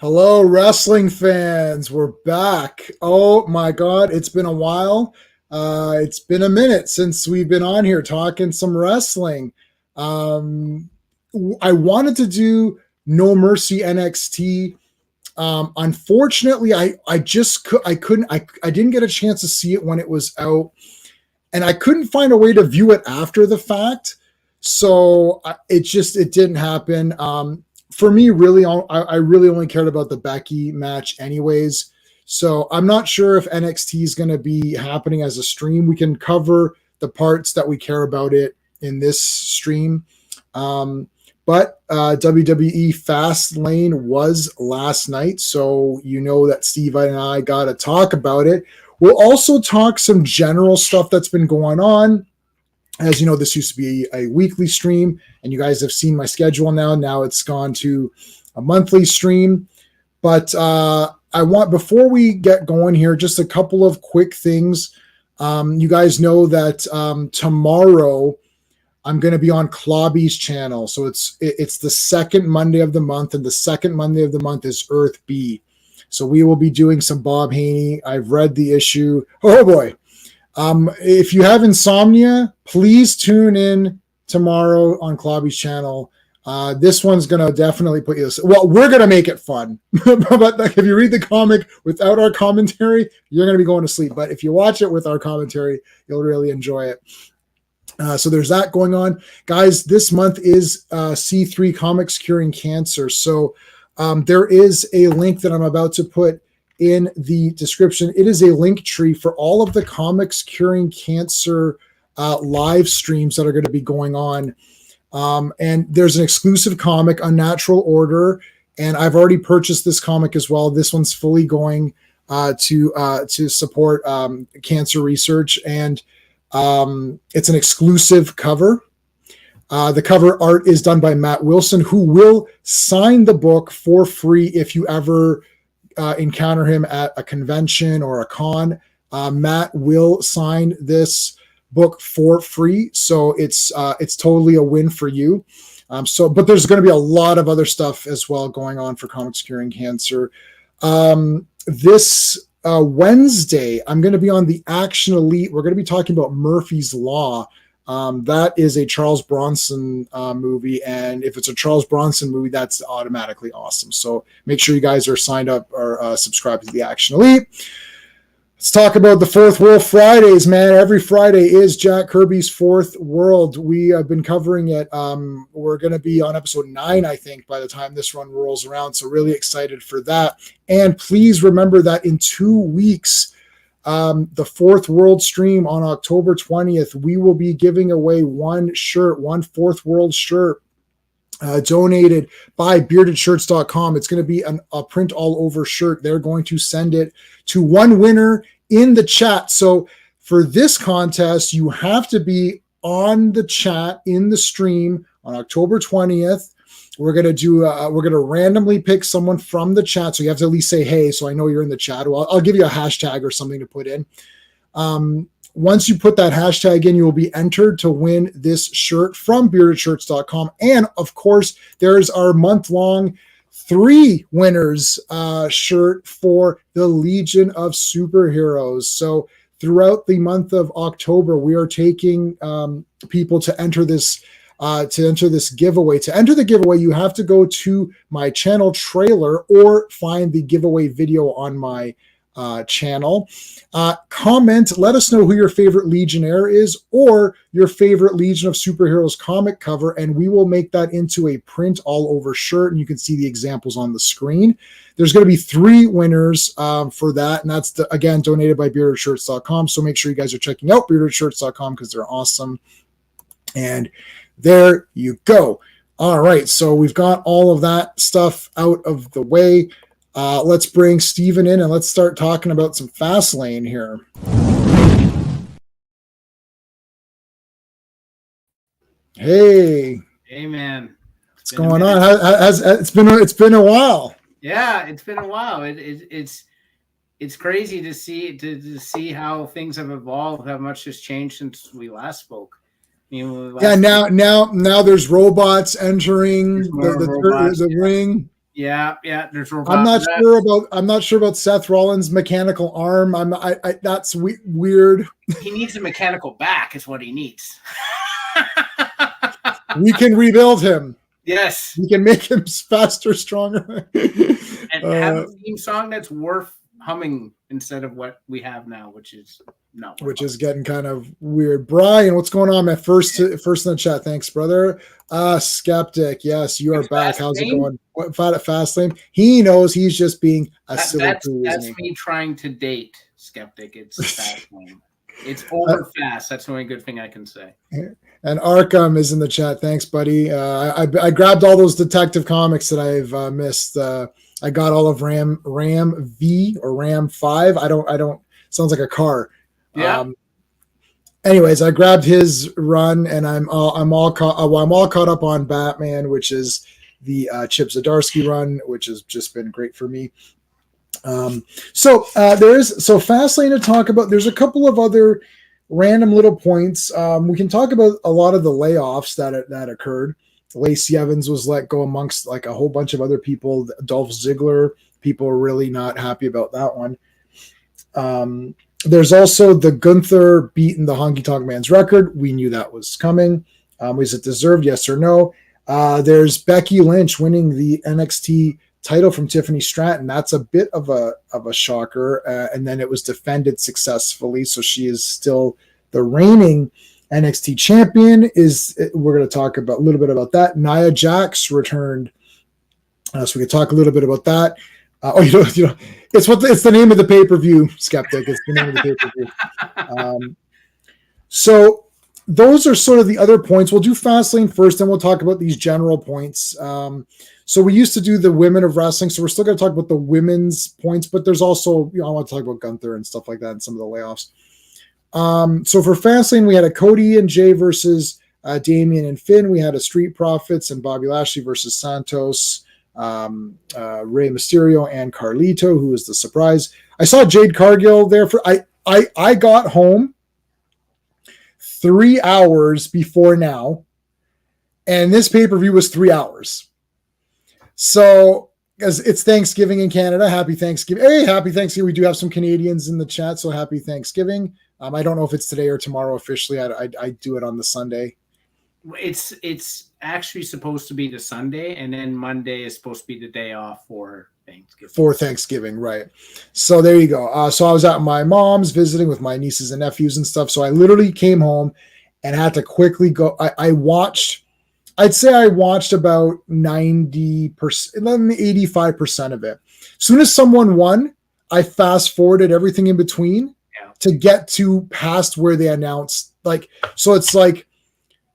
Hello, wrestling fans. We're back. Oh my God, it's been a while. It's been a minute since we've been on here talking some wrestling. Um, I wanted to do No Mercy NXT. Unfortunately, I didn't get a chance to see it when it was out, and I couldn't find a way to view it after the fact. So it didn't happen. For me, really, I really only cared about the Becky match, anyways. So I'm not sure if NXT is going to be happening as a stream. We can cover the parts that we care about it in this stream. But WWE Fastlane was last night, so you know that Steve and I got to talk about it. We'll also talk some general stuff that's been going on. As you know, this used to be a weekly stream, and you guys have seen my schedule now. Now it's gone to a monthly stream. But before we get going here, just a couple of quick things. You guys know that tomorrow I'm going to be on Clobby's channel. So it's the second Monday of the month, and the second Monday of the month is Earth B. So we will be doing some Bob Haney. I've read the issue. Oh boy. If you have insomnia, please tune in tomorrow on Clobby's channel. This one's going to definitely put you. Well, we're going to make it fun. But if you read the comic without our commentary, you're going to be going to sleep. But if you watch it with our commentary, you'll really enjoy it. So there's that going on. Guys, this month is C3 Comics Curing Cancer. So there is a link that I'm about to put in the description. It is a link tree for all of the Comics Curing Cancer live streams that are going to be going on. And there's an exclusive comic, Unnatural Order, and I've already purchased this comic as well. This one's fully going to support cancer research, and it's an exclusive cover. The cover art is done by Matt Wilson, who will sign the book for free if you ever encounter him at a convention or a con. Matt will sign this book for free, so it's totally a win for you. But there's going to be a lot of other stuff as well going on for Comics Curing Cancer. This Wednesday, I'm going to be on the Action Elite. We're going to be talking about Murphy's Law. That is a Charles Bronson movie, and if it's a Charles Bronson movie, that's automatically awesome. So make sure you guys are signed up or subscribed to the Action Elite. Let's talk about the Fourth World Fridays, man. Every Friday is Jack Kirby's Fourth World. We have been covering it. We're going to be on episode 9, I think, by the time this run rolls around. So really excited for that. And please remember that in 2 weeks, the Fourth World stream on October 20th, we will be giving away one Fourth World shirt donated by beardedshirts.com. It's going to be a print all over shirt. They're going to send it to one winner in the chat. So for this contest, you have to be on the chat in the stream on October 20th. We're going to randomly pick someone from the chat. So you have to at least say, hey, so I know you're in the chat. Well, I'll give you a hashtag or something to put in. Once you put that hashtag in, you will be entered to win this shirt from beardedshirts.com. And of course, there's our month-long 3 winners shirt for the Legion of Superheroes. So throughout the month of October, we are taking people to enter this giveaway. To enter the giveaway, you have to go to my channel trailer or find the giveaway video on my channel. Comment, let us know who your favorite Legionnaire is or your favorite Legion of Superheroes comic cover, and we will make that into a print all over shirt, and you can see the examples on the screen. There's going to be 3 winners for that, and that's again donated by beardedshirts.com. So make sure you guys are checking out beardedshirts.com because they're awesome. And there you go. All right, so we've got all of that stuff out of the way. Let's bring Steven in and let's start talking about some Fastlane here. Hey. Hey, man. What's going on? It's been a while. Yeah, it's been a while. It's crazy to see how things have evolved, how much has changed since we last spoke. Now there's robots entering the ring. Yeah, yeah. There's I'm robot not sure refs. about Seth Rollins' mechanical arm. That's weird. He needs a mechanical back, is what he needs. We can rebuild him. Yes, We can make him faster, stronger. and have a theme song that's worth humming instead of what we have now, which is not worth which humming. is getting kind of weird. Brian, what's going on, man? First in the chat. Thanks, brother. Skeptic. Yes, you are back. How's it going? What Fastlane? He knows he's just being a silly poo, That's isn't he? me trying to date Skeptic. It's Fastlane. It's over fast. That's the only good thing I can say. And Arkham is in the chat. Thanks, buddy. I grabbed all those Detective Comics that I've missed. I got all of Ram V or Ram 5. I don't. Sounds like a car. Yeah. Anyways, I grabbed his run, and I'm all caught up on Batman, which is the Chip Zdarsky run, which has just been great for me. So Fastlane to talk about. There's a couple of other random little points. We can talk about a lot of the layoffs that occurred. Lacey Evans was let go amongst like a whole bunch of other people. Dolph Ziggler, people are really not happy about that one. There's also the Gunther beating the Honky Tonk Man's record. We knew that was coming. Was it deserved? Yes or no? There's Becky Lynch winning the NXT title from Tiffany Stratton. That's a bit of a shocker. And then it was defended successfully. So she is still the reigning NXT champion. We're going to talk about a little bit about that. Nia Jax returned. So we can talk a little bit about that. It's the name of the pay-per-view, Skeptic. It's the name of the pay-per-view. So those are sort of the other points. We'll do Fastlane first, and we'll talk about these general points. So we used to do the women of wrestling, so we're still going to talk about the women's points, but there's also, I want to talk about Gunther and stuff like that and some of the layoffs. So for Fastlane, we had a Cody and Jay versus Damian and Finn. We had a Street Profits and Bobby Lashley versus Santos, Rey Mysterio and Carlito, who was the surprise. I saw Jade Cargill there I got home 3 hours before now, and this pay-per-view was 3 hours. So, because it's Thanksgiving in Canada, happy Thanksgiving. Hey, happy Thanksgiving. We do have some Canadians in the chat, so happy Thanksgiving. I don't know if it's today or tomorrow officially. I do it on the Sunday. It's actually supposed to be the Sunday, and then Monday is supposed to be the day off for Thanksgiving. For Thanksgiving, right. So there you go. So I was at my mom's visiting with my nieces and nephews and stuff. So I literally came home and had to quickly go. I'd say I watched about 90%, 85% of it. As soon as someone won, I fast forwarded everything in between to get to past where they announced. So it's like,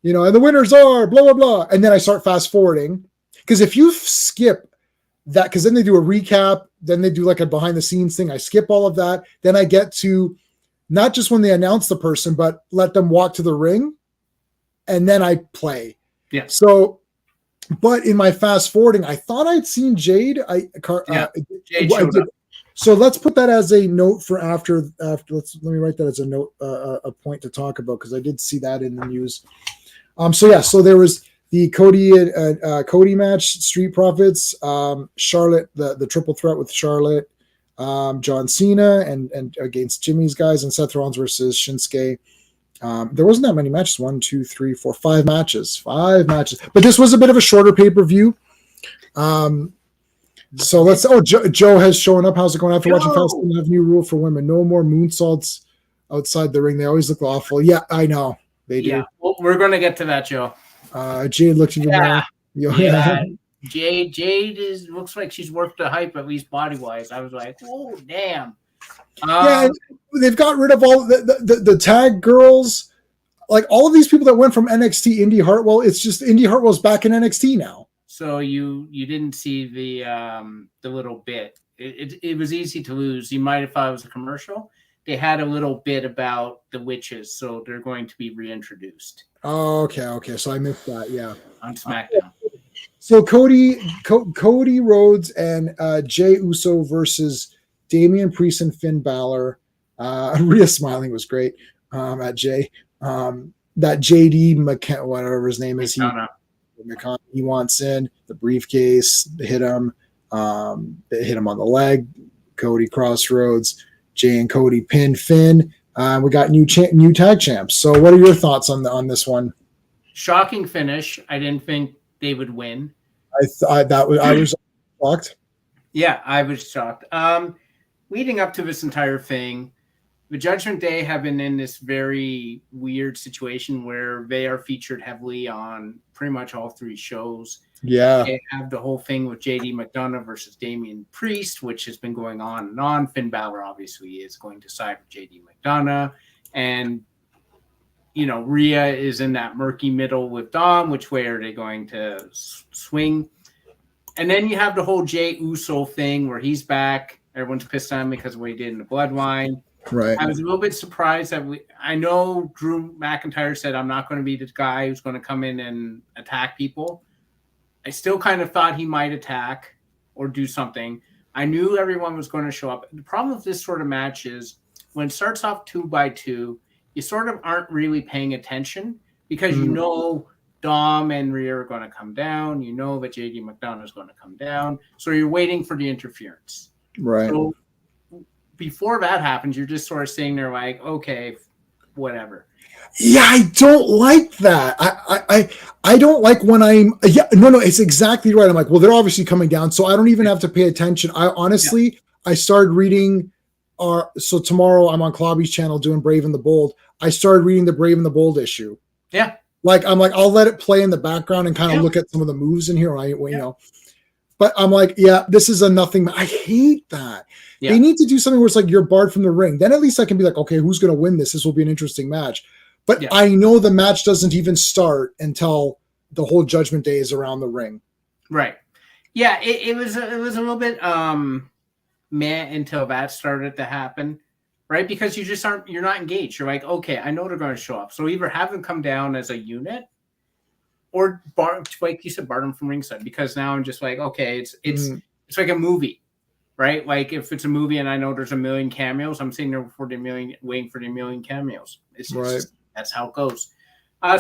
and the winners are blah, blah, blah. And then I start fast forwarding. Because if you skip that, because then they do a recap, then they do like a behind the scenes thing. I skip all of that. Then I get to not just when they announce the person, but let them walk to the ring. And then I play. Yeah. So, but in my fast forwarding, I thought I'd seen Jade. Jade showed up. So let's put that as a note for after. Let me write that as a note, a point to talk about, because I did see that in the news. So there was the Cody match, Street Profits, Charlotte, the triple threat with Charlotte, John Cena, and against Jimmy's guys, and Seth Rollins versus Shinsuke. There wasn't that many matches. 1, 2, 3, 4, 5 matches. 5 matches. But this was a bit of a shorter pay-per-view. So let's. Joe has shown up. How's it going after watching Fastlane? Have new rule for women: no more moonsaults outside the ring. They always look awful. Yeah, I know they do. Yeah, well, we're going to get to that, Joe. Jade looks even more. Yeah. Jade looks like she's worked the hype, at least body wise. I was like, oh damn. They've got rid of all the tag girls, like all of these people that went from NXT. Indy Hartwell. It's just Indy Hartwell's back in NXT now. So you didn't see the little bit. It was easy to lose. You might have thought it was a commercial. They had a little bit about the witches, so they're going to be reintroduced. Oh, okay. So I missed that. Yeah, on SmackDown. So Cody Rhodes and Jey Uso versus Damian Priest and Finn Balor. Rhea smiling was great at Jay. That JD whatever his name is, he wants in the briefcase, hit him. They hit him on the leg. Cody Crossroads, Jay and Cody pinned Finn. We got new tag champs. So, what are your thoughts on this one? Shocking finish. I didn't think they would win. I was shocked. Yeah, I was shocked. Leading up to this entire thing, the Judgment Day have been in this very weird situation where they are featured heavily on pretty much all three shows. Yeah. They have the whole thing with JD McDonough versus Damian Priest, which has been going on and on. Finn Balor obviously is going to side with JD McDonough. And, Rhea is in that murky middle with Dom. Which way are they going to swing? And then you have the whole Jey Uso thing where he's back. Everyone's pissed on him because of what he did in the Bloodline. Right. I was a little bit surprised that I know Drew McIntyre said, I'm not going to be the guy who's going to come in and attack people. I still kind of thought he might attack or do something. I knew everyone was going to show up. The problem with this sort of match is when it starts off 2x2, you sort of aren't really paying attention because you know Dom and Rhea are going to come down. You know that JD McDonough is going to come down. So you're waiting for the interference. Right. So before that happens, you're just sort of sitting there like, okay, whatever. Yeah, I don't like that. I don't like when no, it's exactly right. I'm like, well, they're obviously coming down, so I don't even have to pay attention. I honestly, I started reading so tomorrow I'm on Clobby's channel doing Brave and the Bold. I started reading the Brave and the Bold issue. Yeah. Like, I'm like, I'll let it play in the background and kind of look at some of the moves in here. But I'm like, yeah, this is a nothing. I hate that. Yeah. They need to do something where it's like you're barred from the ring. Then at least I can be like, okay, who's going to win this? This will be an interesting match. But I know the match doesn't even start until the whole Judgment Day is around the ring. Right. Yeah, it was a little bit meh until that started to happen, right? Because you're not engaged. You're like, okay, I know they're going to show up. So either have them come down as a unit, or like you said, bar them from ringside. Because now I'm just like, okay, it's like a movie, right? Like if it's a movie and I know there's a million cameos, I'm sitting there waiting for the million cameos. It's right. That's how it goes.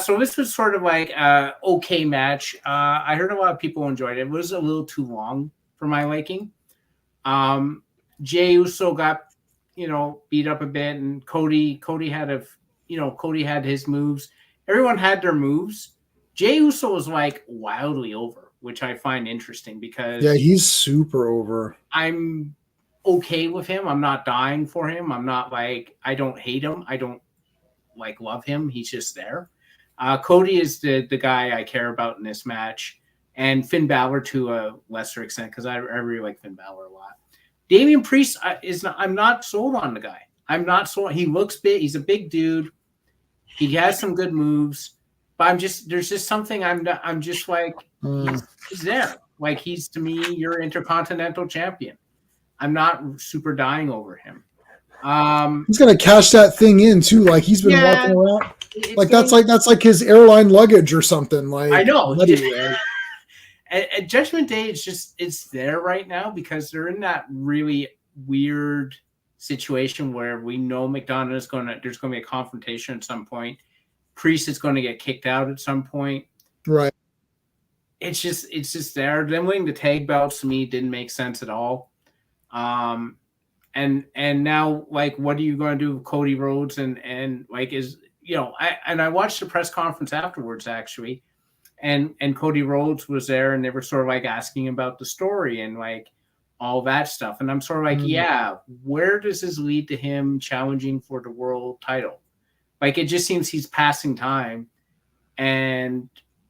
So this was sort of like an okay match. I heard a lot of people enjoyed it. It was a little too long for my liking. Jey Uso got, beat up a bit, and Cody had his moves. Everyone had their moves. Jey Uso was like wildly over, which I find interesting because he's super over. I'm okay with him. I'm not dying for him. I'm not like, I don't hate him. I don't like love him. He's just there. Cody is the guy I care about in this match, and Finn Balor to a lesser extent because I really like Finn Balor a lot. Damian Priest I'm not sold on the guy. I'm not sold. He looks big. He's a big dude. He has some good moves, but there's just something I'm just like, he's there. Like he's, to me, your Intercontinental Champion. I'm not super dying over him. He's gonna cash that thing in too. Like he's been walking around. Like that's like his airline luggage or something. Like I know. At Judgment Day, it's there right now because they're in that really weird situation where we know there's going to be a confrontation at some point. Priest is going to get kicked out at some point. Right. It's just there. Them winning the tag belts to me didn't make sense at all. And now, like, what are you going to do with Cody Rhodes and like I watched the press conference afterwards actually, and Cody Rhodes was there, and they were sort of like asking about the story and like all that stuff, and I'm sort of like, where does this lead to him challenging for the world title? Like, it just seems he's passing time, and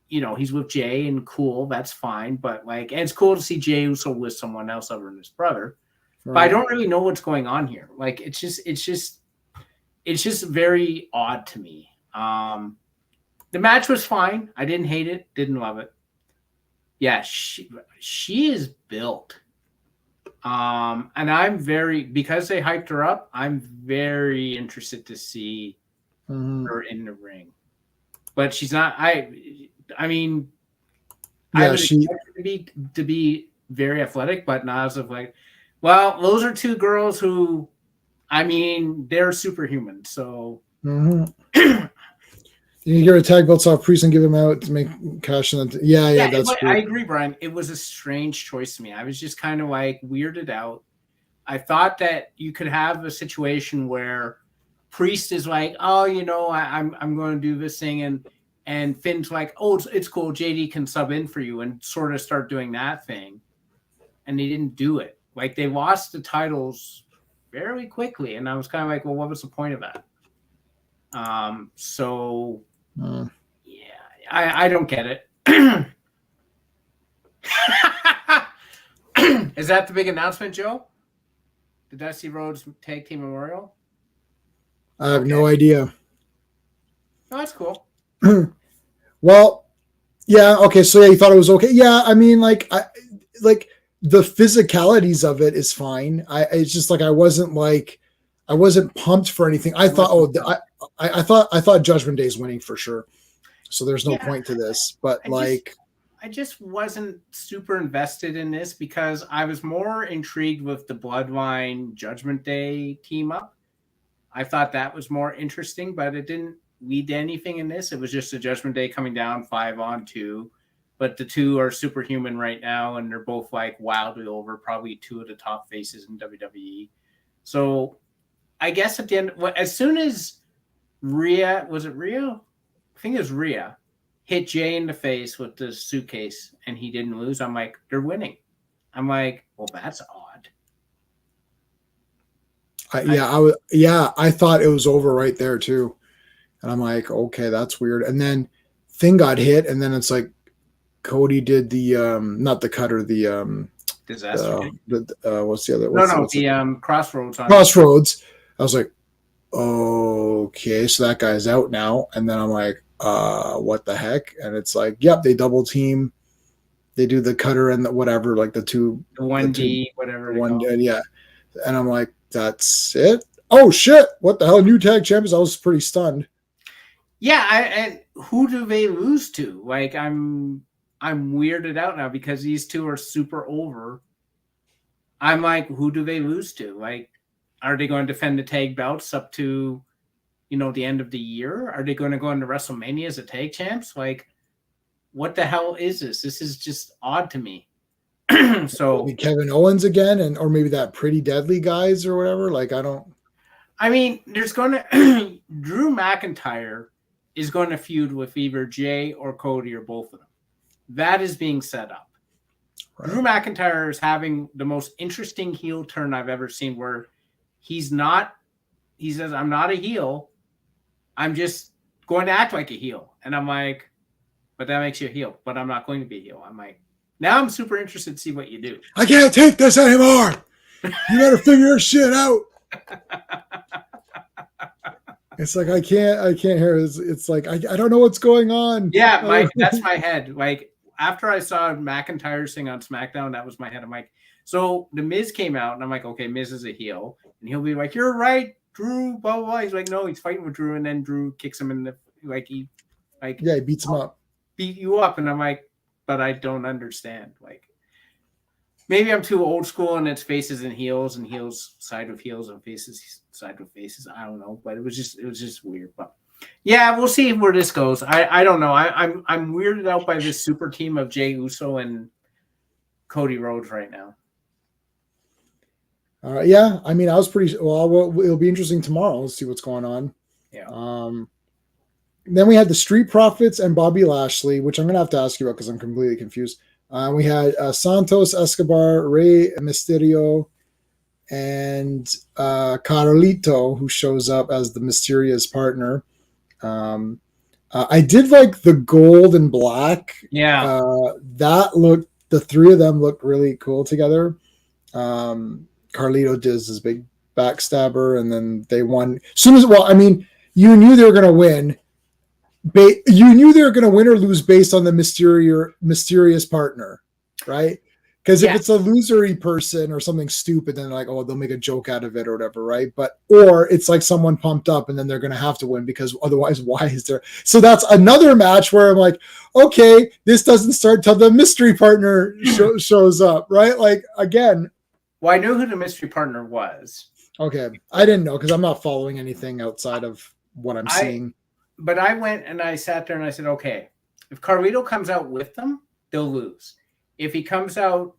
he's with Jay, and cool, that's fine, but like, and it's cool to see Jey Uso with someone else other than his brother. Right. But I don't really know what's going on here. Like, it's just very odd to me. The match was fine. I didn't hate it. Didn't love it. Yeah, she is built. And I'm because they hyped her up, I'm very interested to see her in the ring. But she's not. I mean, I would expect her to be very athletic, but not as of like. Well, those are two girls who, I mean, they're superhuman. So, You get a tag belts off Priest and give them out to make cash in the. Yeah, that's I weird. agree, Brian. It was a strange choice to me. I was just kind of like weirded out. I thought that you could have a situation where Priest is like, oh, I'm going to do this thing, and Finn's like, oh, it's cool. JD can sub in for you, and sort of start doing that thing, and they didn't do it. Like they lost the titles fairly quickly, and I was kind of like, well, what was the point of that? So yeah, I don't get it. Is that the big announcement, Joe? The Dusty Rhodes Tag Team Memorial? I have no idea. Oh, that's cool. Well, yeah, okay, so yeah, you thought it was okay. Yeah, I mean, like the physicalities of it is fine. It's just like I wasn't pumped for anything. I thought, I thought Judgment Day is winning for sure. So there's no point to this. But I just wasn't super invested in this because I was more intrigued with the Bloodline Judgment Day team up. I thought that was more interesting, but it didn't lead to anything in this. It was just a Judgment Day coming down 5-on-2. But the two are superhuman right now, and they're both like wildly over, probably two of the top faces in WWE. So I guess at the end, as soon as Rhea, was it Rhea? I think it was Rhea, hit Jay in the face with the suitcase and he didn't lose, I'm like, they're winning. I'm like, well, that's odd. I thought it was over right there too. And I'm like, okay, that's weird. And then Thing got hit, and then it's like Cody did the not the cutter, the disaster. What's the other? The Crossroads. Crossroads. I was like, okay, so that guy's out now. And then I'm like, what the heck? And it's like, yep, they double team. They do the cutter and the whatever, like the 1D, whatever. Yeah. And I'm like, that's it? Oh, shit. What the hell? New tag champions? I was pretty stunned. Yeah. And who do they lose to? Like, I'm weirded out now because these two are super over. I'm like, who do they lose to? Like, are they going to defend the tag belts up to, the end of the year? Are they going to go into WrestleMania as a tag champs? Like, what the hell is this? This is just odd to me. So maybe Kevin Owens again, or maybe that Pretty Deadly guys or whatever. Like, I don't. I mean, there's going to Drew McIntyre is going to feud with either Jay or Cody or both of them. That is being set up. Right. Drew McIntyre is having the most interesting heel turn I've ever seen, where he says, I'm not a heel. I'm just going to act like a heel. And I'm like, but that makes you a heel. But I'm not going to be a heel. I'm like, now I'm super interested to see what you do. I can't take this anymore. You better figure your shit out. It's like, I can't hear. It's like, I don't know what's going on. Yeah, that's my head. Like, after I saw McIntyre sing on SmackDown, that was my head. I'm like, so the Miz came out, and I'm like, okay, Miz is a heel. And he'll be like, you're right, Drew, blah, blah, blah. He's like, no, he's fighting with Drew, and then Drew kicks him in the, he beats him up. Beat you up. And I'm like, but I don't understand. Like, maybe I'm too old school, and it's faces and heels side with heels and faces side with faces. I don't know, but it was just weird. But yeah, we'll see where this goes. I don't know. I'm weirded out by this super team of Jey Uso and Cody Rhodes right now. Yeah, I mean, I was pretty well. It'll be interesting tomorrow. Let's see what's going on. Yeah. Then we had the Street Profits and Bobby Lashley, which I'm gonna have to ask you about because I'm completely confused. We had Santos Escobar, Rey Mysterio, and Carlito, who shows up as the mysterious partner. I did like the gold and black. Yeah. The three of them looked really cool together. Carlito does his big backstabber, and then they won. You knew they were going to win. You knew they were going to win or lose based on the mysterious partner, right? Because if it's a losery person or something stupid, then like, oh, they'll make a joke out of it or whatever, right? Or it's like someone pumped up and then they're going to have to win because otherwise, why is there? So that's another match where I'm like, okay, this doesn't start till the mystery partner shows up, right? Like, again. Well, I knew who the mystery partner was. Okay. I didn't know because I'm not following anything outside of what I'm seeing. but I went and I sat there and I said, okay, if Carlito comes out with them, they'll lose. If he comes out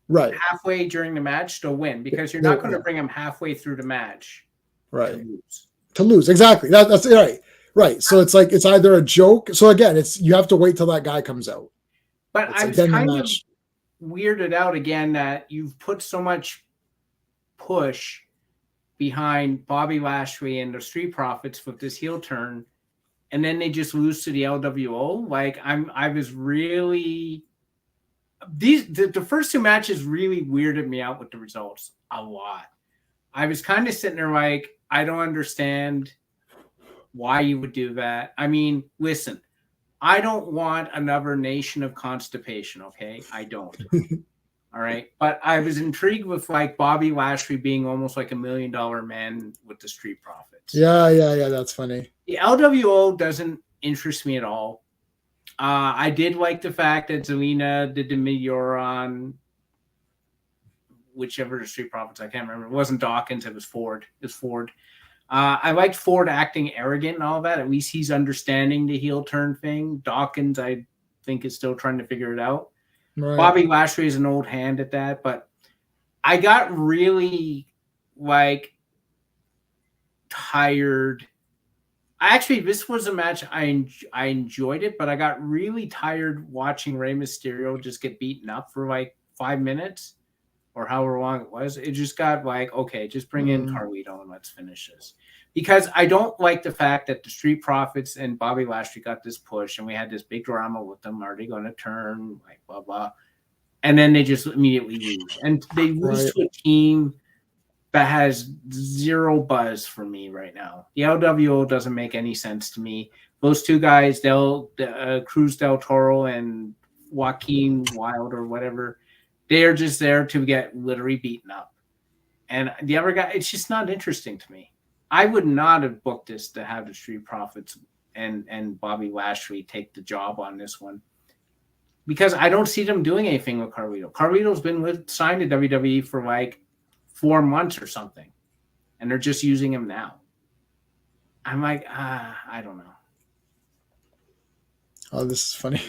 Right. halfway during the match, they'll win, because you're not going to bring him halfway through the match right. to lose. To lose. Exactly. That's right. Right. So it's like, it's either a joke. So again, it's, you have to wait till that guy comes out. But It's I like, was then the kind of match. weirded out again that you've put so much push behind Bobby Lashley and the Street Profits with this heel turn, and then they just lose to the LWO. Like, I was really, the first two matches really weirded me out with the results a lot. I was kind of sitting there like, I don't understand why you would do that. I mean, listen, I don't want another Nation of Constipation, okay? I don't. All right. But I was intrigued with like Bobby Lashley being almost like $1 million man with the Street Profits. Yeah. That's funny. The LWO doesn't interest me at all. I did like the fact that Zelina did the Meteor on whichever the Street Profits, I can't remember. It wasn't Dawkins, it was Ford. I liked Ford acting arrogant and all that. At least he's understanding the heel turn thing. Dawkins, I think, is still trying to figure it out. Right. Bobby Lashley is an old hand at that, but I got really like tired. This was a match I enjoyed it, but I got really tired watching Rey Mysterio just get beaten up for like 5 minutes or however long it was. It just got like, okay, just bring in Carlito and let's finish this. Because I don't like the fact that the Street Profits and Bobby Lashley got this push and we had this big drama with them. Are they going to turn? Like, blah, blah. And then they just immediately lose. And they lose to a team that has zero buzz for me right now. The LWO doesn't make any sense to me. Those two guys, Cruz del Toro and Joaquin Wild or whatever, they are just there to get literally beaten up. And the other guy, it's just not interesting to me. I would not have booked this to have the Street Profits and Bobby Lashley take the job on this one, because I don't see them doing anything with Carlito. Carlito's been signed to WWE for like 4 months or something, and they're just using him now. I'm like, I don't know. Oh, this is funny.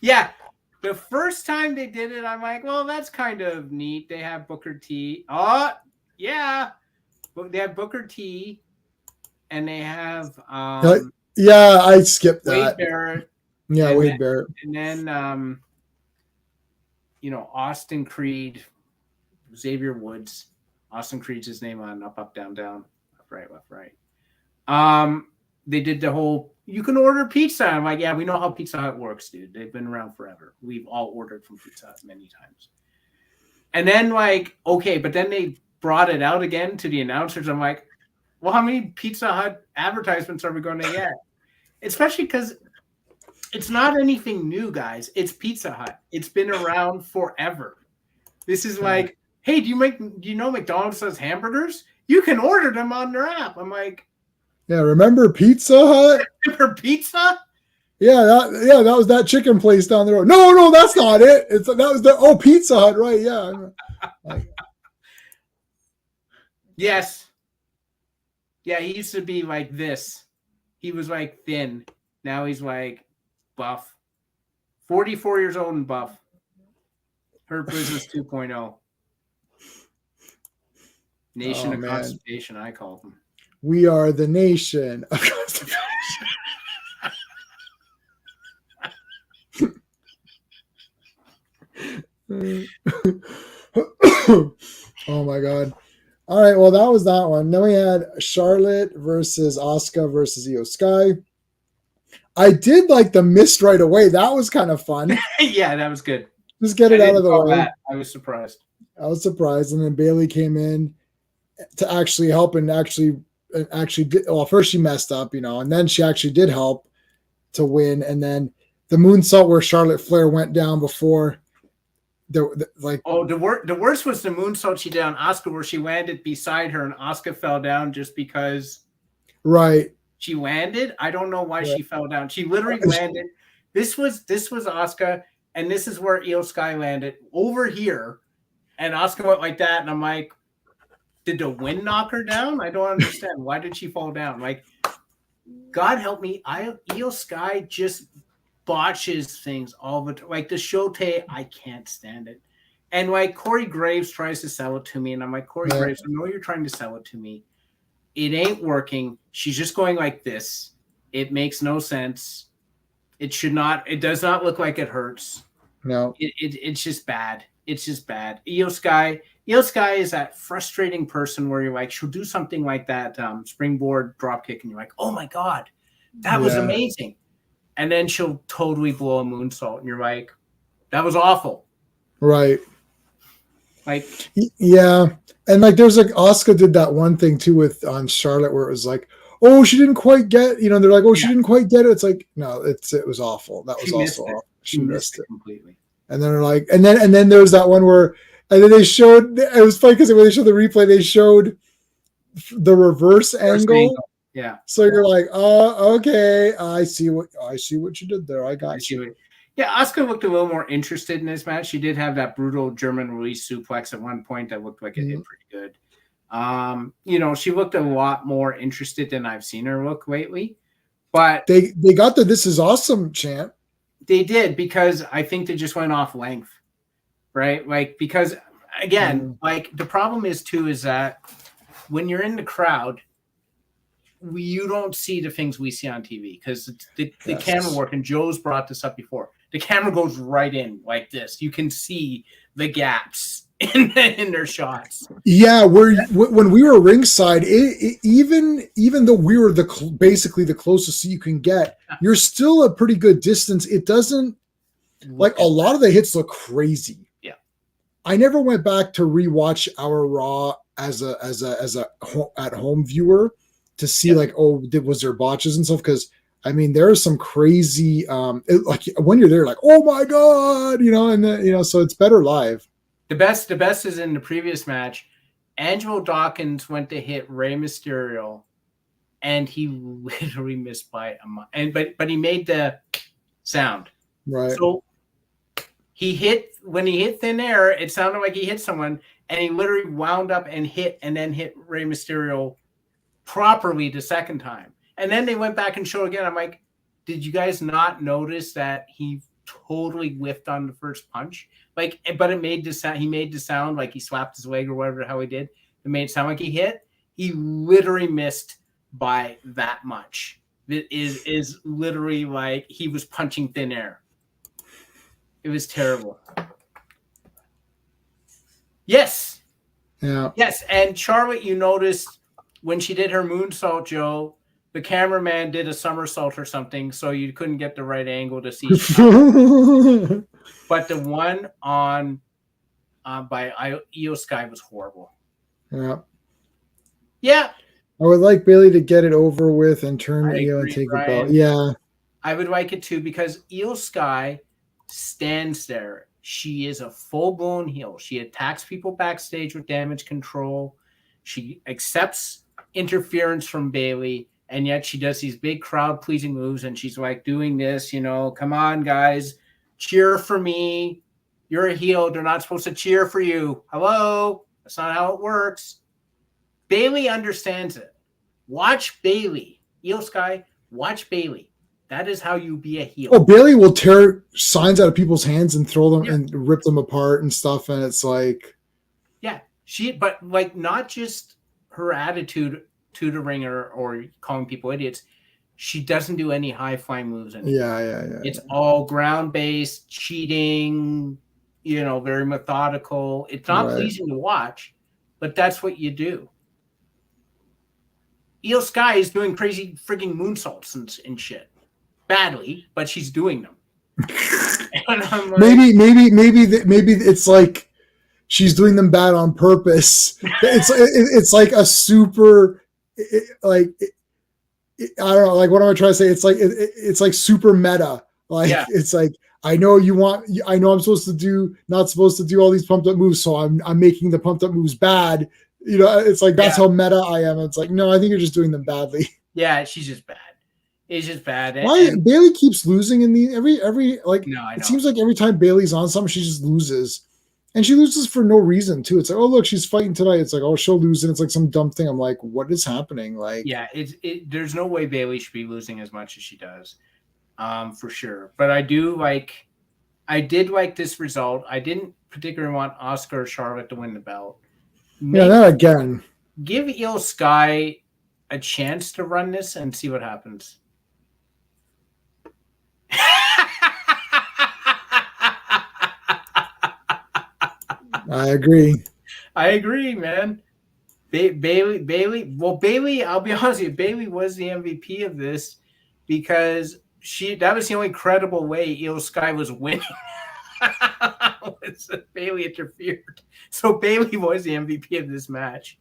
Yeah, the first time they did it, I'm like, well, that's kind of neat. They have Booker T. Oh, yeah. They have Booker T. And they have... yeah, I skipped Wade that. Barrett. Yeah, Wade Barrett. And then, Austin Creed, Xavier Woods. Austin Creed's his name on Up, Up, Down, Down. Left, right. They did the whole, you can order pizza. I'm like, yeah, we know how Pizza Hut works, dude. They've been around forever. We've all ordered from Pizza Hut many times. And then like, okay, but then they brought it out again to the announcers. I'm like, well, how many Pizza Hut advertisements are we going to get? Especially because it's not anything new, guys. It's Pizza Hut. It's been around forever. This is like, hey, do you know McDonald's does hamburgers? You can order them on their app. I'm like, yeah, remember Pizza Hut? Remember pizza? Yeah, that was that chicken place down the road. No, that's not it. That was Pizza Hut, right? Yeah. Yes. Yeah, he used to be like this. He was like thin. Now he's like buff. 44 years old and buff. Hurt Business 2.0. Nation of Constipation, I call them. We are the nation of constipation. Oh my God. All right, well, that was that one. Then we had Charlotte versus Asuka versus Io Sky. I did like the mist right away. That was kind of fun. Yeah, that was good. Just get it out of the way. That. I was surprised. And then Bayley came in to actually help and actually did. Well, first she messed up, and then she actually did help to win. And then the moonsault where Charlotte Flair went down before. The worst was the moonsault she did on Asuka, where she landed beside her and Asuka fell down just because. Right. She landed. I don't know why she fell down. She literally landed. This was Asuka, and this is where Io Sky landed over here, and Asuka went like that, and I'm like, Did the wind knock her down? I don't understand. Why did she fall down? Like, God help me, Io Sky just botches things all the time. Like the Shote, I can't stand it. And like Corey Graves tries to sell it to me, and I'm like, Corey Graves, I know you're trying to sell it to me. It ain't working. She's just going like this. It makes no sense. It should not. It does not look like it hurts. No. It's just bad. It's just bad. Io Sky is that frustrating person where you're like, she'll do something like that springboard drop kick, and you're like, oh my God, that was amazing. And then she'll totally blow a moonsault, and you're like, that was awful. Right. Like, yeah. And like there's like Asuka did that one thing too on Charlotte where it was like, oh, she didn't quite get, they're like, oh, she didn't quite get it. It's like, no, it was awful. That was also awful. She missed it completely. And then they're like, and then there was that one where, and then they showed, it was funny because when they showed the replay, they showed the reverse angle. Yeah. So you're like, oh, okay, I see what you did there. I got you. Yeah, Asuka looked a little more interested in this match. She did have that brutal German release suplex at one point that looked like it hit pretty good. She looked a lot more interested than I've seen her look lately. But they got the "This is awesome" chant. They did, because I think they just went off length, right? Like, because again, like the problem is that when you're in the crowd, you don't see the things we see on TV because the camera work, and Joe's brought this up before. The camera goes right in like this. You can see the gaps in their shots. Yeah, when we were ringside, even though we were basically the closest you can get, you're still a pretty good distance. It doesn't like a lot of the hits look crazy. Yeah, I never went back to rewatch our Raw as a at home viewer to see like, oh, was there botches and stuff? Because I mean, there are some crazy like when you're there, like, oh my God, and then, so it's better live. The best is in the previous match. Angelo Dawkins went to hit Rey Mysterio, and he literally missed by but he made the sound. Right. So when he hit thin air, it sounded like he hit someone, and he literally wound up and then hit Rey Mysterio properly the second time. And then they went back and showed again. I'm like, did you guys not notice that he totally whiffed on the first punch? Like, but it made the sound. He made the sound like he slapped his leg or whatever how he did. It made it sound like he hit. He literally missed by that much. It is literally like he was punching thin air. It was terrible. Yes. Yeah. Yes, and Charlotte, you noticed when she did her moonsault, Joe, the cameraman did a somersault or something, so you couldn't get the right angle to see. But the one on by Io Sky was horrible. Yeah. Yeah. I would like Bayley to get it over with and turn Io and take the belt. Yeah. I would like it too, because Io Sky stands there. She is a full-blown heel. She attacks people backstage with damage control. She accepts interference from Bayley. And yet she does these big crowd-pleasing moves, and she's like doing this, come on, guys, cheer for me. You're a heel. They're not supposed to cheer for you. Hello? That's not how it works. Bayley understands it. Watch Bayley. Io Sky, watch Bayley. That is how you be a heel. Oh, Bayley will tear signs out of people's hands and throw them and rip them apart and stuff, and it's like... Yeah, but like not just her attitude to the ringer or calling people idiots, she doesn't do any high-flying moves anymore. Yeah. It's all ground-based, cheating, very methodical. It's not pleasing to watch, but that's what you do. Io Sky is doing crazy freaking moonsaults and shit. Badly, but she's doing them. Like, maybe it's like she's doing them bad on purpose. It's like a super... I don't know. Like, what am I trying to say? It's like super meta. Like, It's like, I know I'm supposed to not supposed to do all these pumped up moves. So I'm making the pumped up moves bad. It's like, that's how meta I am. It's like, no, I think you're just doing them badly. Yeah. She's just bad. It's just bad. Why Bayley keeps losing in the every like, no, I know. It seems like every time Bayley's on something, she just loses. And she loses for no reason too. It's like, oh look, she's fighting tonight. It's like, oh, she'll lose, and it's like some dumb thing. I'm like, what is happening? Like, Yeah, there's no way Bailey should be losing as much as she does, for sure. But I did like this result. I didn't particularly want Oscar or Charlotte to win the belt. yeah, that again. Give Io Sky a chance to run this and see what happens. I agree. I agree, man. Bailey. Well, Bailey. I'll be honest with you. Bailey was the MVP of this because that was the only credible way Io Sky was winning. Bailey interfered, so Bailey was the MVP of this match.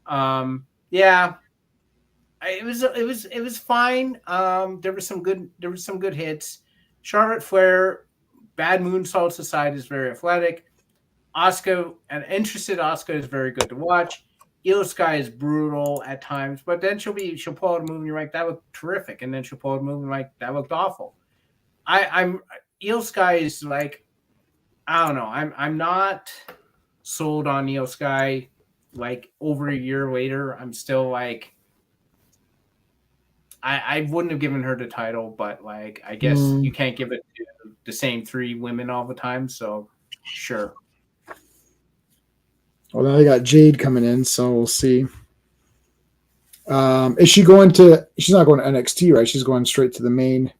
Yeah, it was fine. There were some good hits. Charlotte Flair, bad moonsaults aside, is very athletic. Asuka, an interested Asuka is very good to watch. Io Sky is brutal at times, but then she'll pull out a move and you're like, that looked terrific, and then she'll pull out a move and like, that looked awful. Io Sky is like, I don't know. I'm not sold on Io Sky. Like over a year later, I'm still like, I wouldn't have given her the title, but like, I guess you can't give it to the same three women all the time. So sure. Well, now they got Jade coming in, so we'll see. Is she going to? She's not going to NXT, right? She's going straight to the main.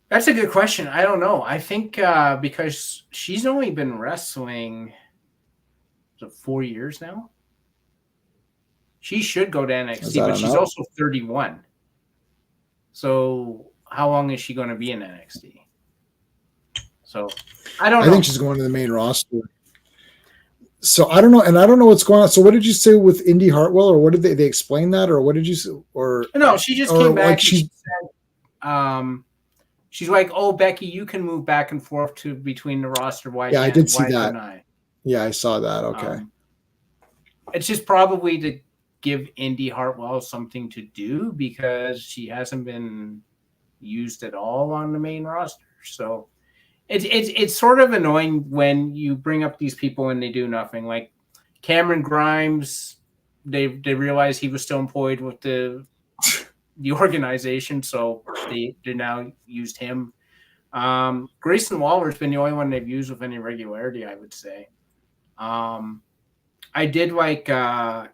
That's a good question. I don't know. I think because she's only been wrestling 4 years now. She should go to NXT, but she's also 31. So how long is she going to be in NXT? So I don't know. I think she's going to the main roster. So I don't know, and I don't know what's going on. So what did you say with Indy Hartwell, or what did they explain that, or what did you say? Or no, she just came back. Like she said, she's like, "Oh, Becky, you can move back and forth between the roster. Why? Yeah, I did see that. Yeah, I saw that. Okay, it's just probably to give Indy Hartwell something to do because she hasn't been used at all on the main roster. So it's sort of annoying when you bring up these people and they do nothing. Like Cameron Grimes, they realize he was still employed with the organization, so they now used him. Grayson Waller's been the only one they've used with any regularity, I would say. I did like and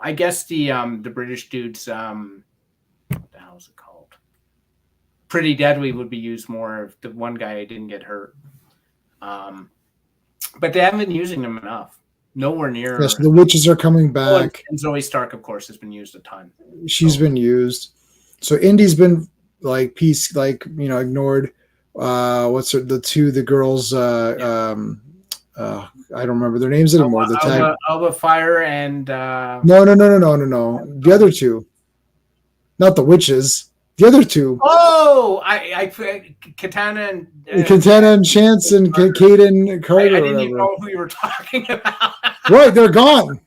I guess the British dudes, what the hell is it called? Pretty Deadly would be used more if the one guy didn't get hurt. But they haven't been using them enough. Nowhere near. Yes, the witches are coming back. And Zoe Stark, of course, has been used a ton. She's been used. So Indy's been ignored. What's the girls? I don't remember their names anymore. Alba Fire and no. The other two, not the witches. The other two. Oh, Katana and Chance and Kaden Carter. I didn't even know who you were talking about. Right, they're gone.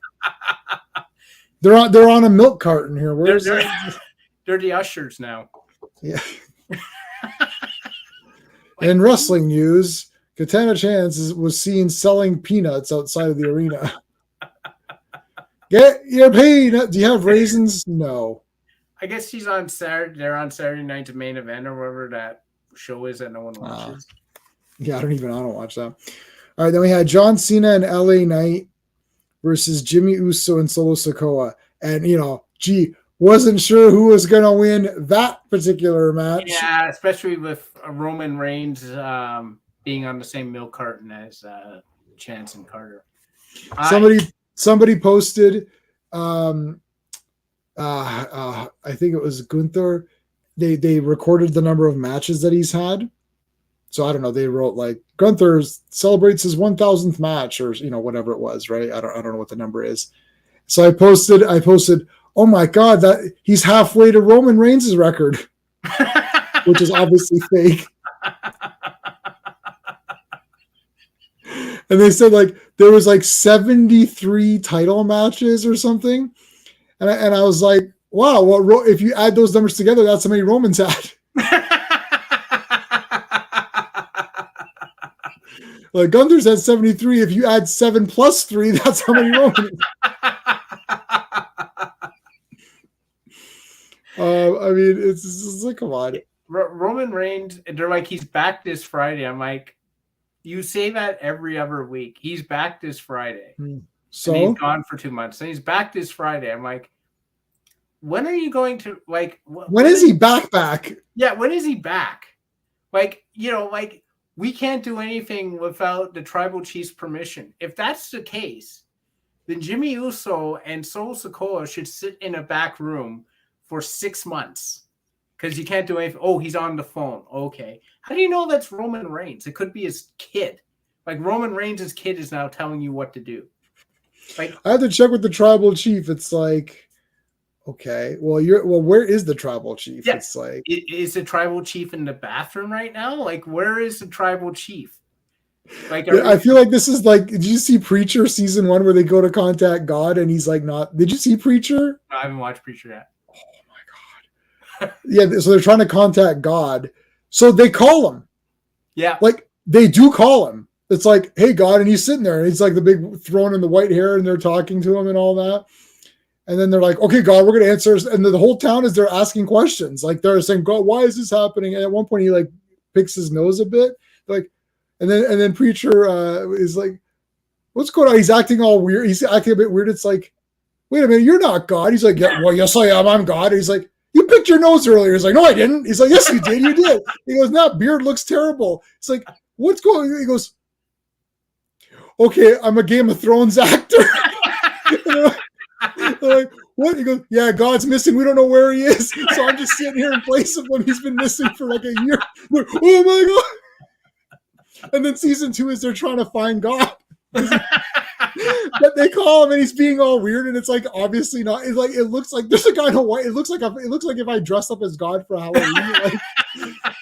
They're on a milk carton here. They're the ushers now. Yeah. In wrestling news, Katana Chance was seen selling peanuts outside of the arena. Get your peanut. Do you have raisins? No. I guess she's on Saturday. They're on Saturday night to Main Event or whatever that show is that no one watches. Yeah, I don't watch that. All right, then we had John Cena and LA Knight versus Jimmy Uso and Solo Sikoa. And, wasn't sure who was going to win that particular match. Yeah, especially with Roman Reigns being on the same milk carton as Chance and Carter. Somebody posted, I think it was Gunther. They recorded the number of matches that he's had. So I don't know. They wrote like Gunther celebrates his 1000th match, or whatever it was, right? I don't know what the number is. So I posted, oh my God, that he's halfway to Roman Reigns' record, which is obviously fake. And they said like there was like 73 title matches or something. And I was like, wow, well, if you add those numbers together, that's how many Romans had. Like Gunther's at 73. If you add 7 plus 3, that's how many Roman. I mean, it's like, come on. Roman Reigns, they're like, he's back this Friday. I'm like, you say that every other week. He's back this Friday. So and he's gone for 2 months. And he's back this Friday. I'm like, when are you going to, like, when is he back? Yeah, when is he back? Like, like, we can't do anything without the tribal chief's permission. If that's the case, then Jimmy Uso and Solo Sikoa should sit in a back room for 6 months because you can't do anything. Oh, he's on the phone. Okay. How do you know that's Roman Reigns? It could be his kid. Like, Roman Reigns' kid is now telling you what to do. Like, I have to check with the tribal chief. It's like, okay, well, where is the tribal chief? Yeah. It's like, is the tribal chief in the bathroom right now? Like, where is the tribal chief? Like, I feel like this is like, did you see Preacher season 1 where they go to contact God and he's like, not, did you see Preacher? No, I haven't watched Preacher yet. Oh my God. Yeah. So they're trying to contact God. So they call him. Yeah. Like they do call him. It's like, hey, God. And he's sitting there and he's like the big throne in the white hair and they're talking to him and all that. And then they're like, okay, God, we're going to answer. And the whole town is there asking questions. Like they're saying, God, why is this happening? And at one point he like picks his nose a bit. Like, and then Preacher is like, what's going on? He's acting all weird. He's acting a bit weird. It's like, wait a minute, you're not God. He's like, yeah, well, yes, I am. I'm God. And he's like, you picked your nose earlier. He's like, no, I didn't. He's like, yes, you did. You did. He goes, that beard looks terrible. It's like, what's going on? He goes, okay, I'm a Game of Thrones actor. Like, what? He goes, yeah, God's missing. We don't know where he is. So I'm just sitting here in place of him. He's been missing for like a year. Like, oh my God. And then season 2 is they're trying to find God. But they call him and he's being all weird and it's like obviously not. It's like it looks like there's a guy in Hawaii. It looks like if I dressed up as God for Halloween. Like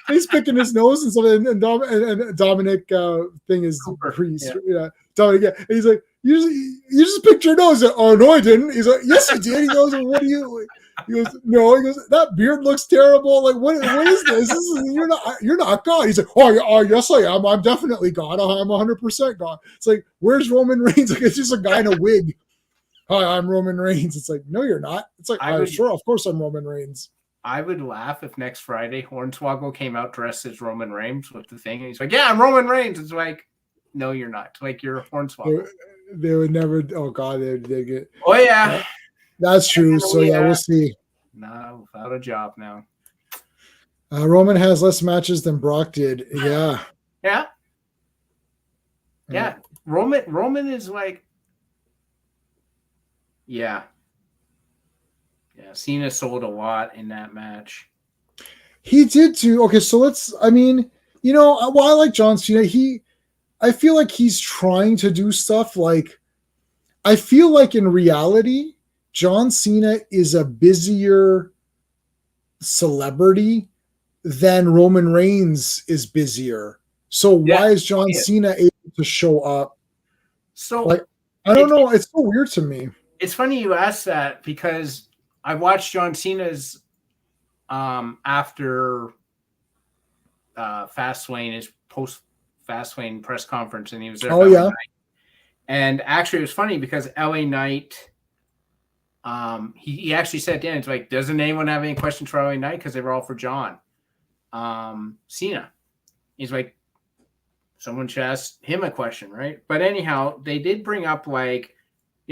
he's picking his nose and something. And Dominic thing is Cooper. priest. Yeah, Dominic. Yeah, and he's like, you just picked your nose. Oh no, I didn't. He's like, yes, you did. He goes, well, what do you? He goes, no. He goes, that beard looks terrible. Like, what is this? You're not God. He's like, oh, yes, I am. I'm definitely God. I'm 100% God. It's like, where's Roman Reigns? Like, it's just a guy in a wig. Hi, I'm Roman Reigns. It's like, no, you're not. It's like, sure, of course I'm Roman Reigns. I would laugh if next Friday Hornswoggle came out dressed as Roman Reigns with the thing, and he's like, yeah, I'm Roman Reigns. It's like, no, you're not. It's like, you're Hornswoggle. They would never. Oh God, they get. Oh yeah. That's true. So yeah, we'll see. No, without a job now. Roman has less matches than Brock did. Yeah. Yeah. Roman is like, yeah. Cena sold a lot in that match. He did too. Okay, so I like John Cena. I feel like he's trying to do stuff like, I feel like in reality, John Cena is a busier celebrity than Roman Reigns is busier. So why is John Cena able to show up? So like, I don't know. It's so weird to me. It's funny you asked that because I watched John Cena's after Fastlane, his post Fastlane press conference, and he was there. Oh yeah. And actually, it was funny because LA Knight, he actually said to him, it's like, doesn't anyone have any questions for LA Knight? Because they were all for John Cena. He's like, someone should ask him a question, right? But anyhow, they did bring up like,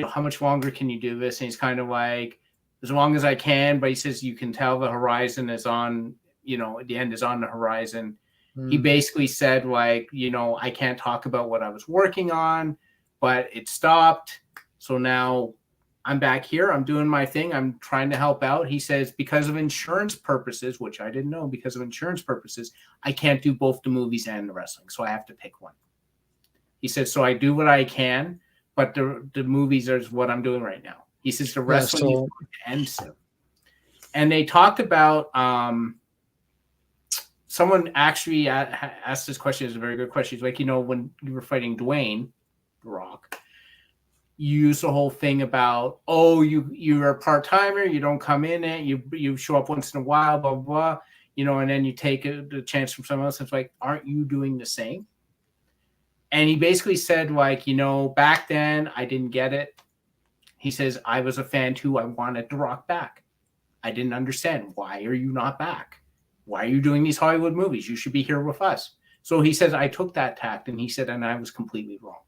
how much longer can you do this? And he's kind of like, as long as I can. But he says you can tell the horizon is on, the end is on the horizon. He basically said like, I can't talk about what I was working on, but it stopped. So now I'm back here. I'm doing my thing. I'm trying to help out. He says, because of insurance purposes, which I didn't know, because of insurance purposes, I can't do both the movies and the wrestling. So I have to pick one. He says, so I do what I can, but the movies are what I'm doing right now. He says the wrestling is going to end soon. And they talked about, someone actually asked this question. It's a very good question. He's like, when you were fighting Dwayne The Rock, you use the whole thing about, you're a part-timer, you don't come in it, you show up once in a while, blah, blah, blah, and then you take the chance from someone else. It's like, aren't you doing the same? And he basically said, like, back then I didn't get it. He says, I was a fan too. I wanted The Rock back. I didn't understand. Why are you not back? Why are you doing these Hollywood movies? You should be here with us. So he says, I took that tact, and he said, and I was completely wrong.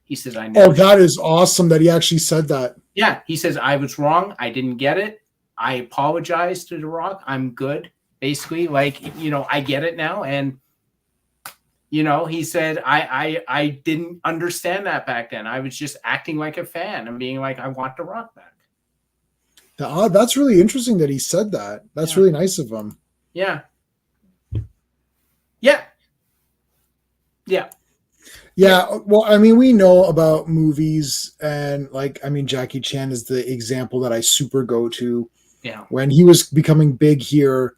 He says, I never. Oh, that is awesome that he actually said that. Yeah, he says, I was wrong. I didn't get it. I apologize to The Rock. I'm good. Basically, like, I get it now. And, he said, I didn't understand that back then. I was just acting like a fan and being like, I want The Rock back. That's really interesting that he said that. That's really nice of him. Yeah. Yeah. Yeah. Yeah. Well, I mean, we know about movies, and Jackie Chan is the example that I super go to. Yeah. When he was becoming big here,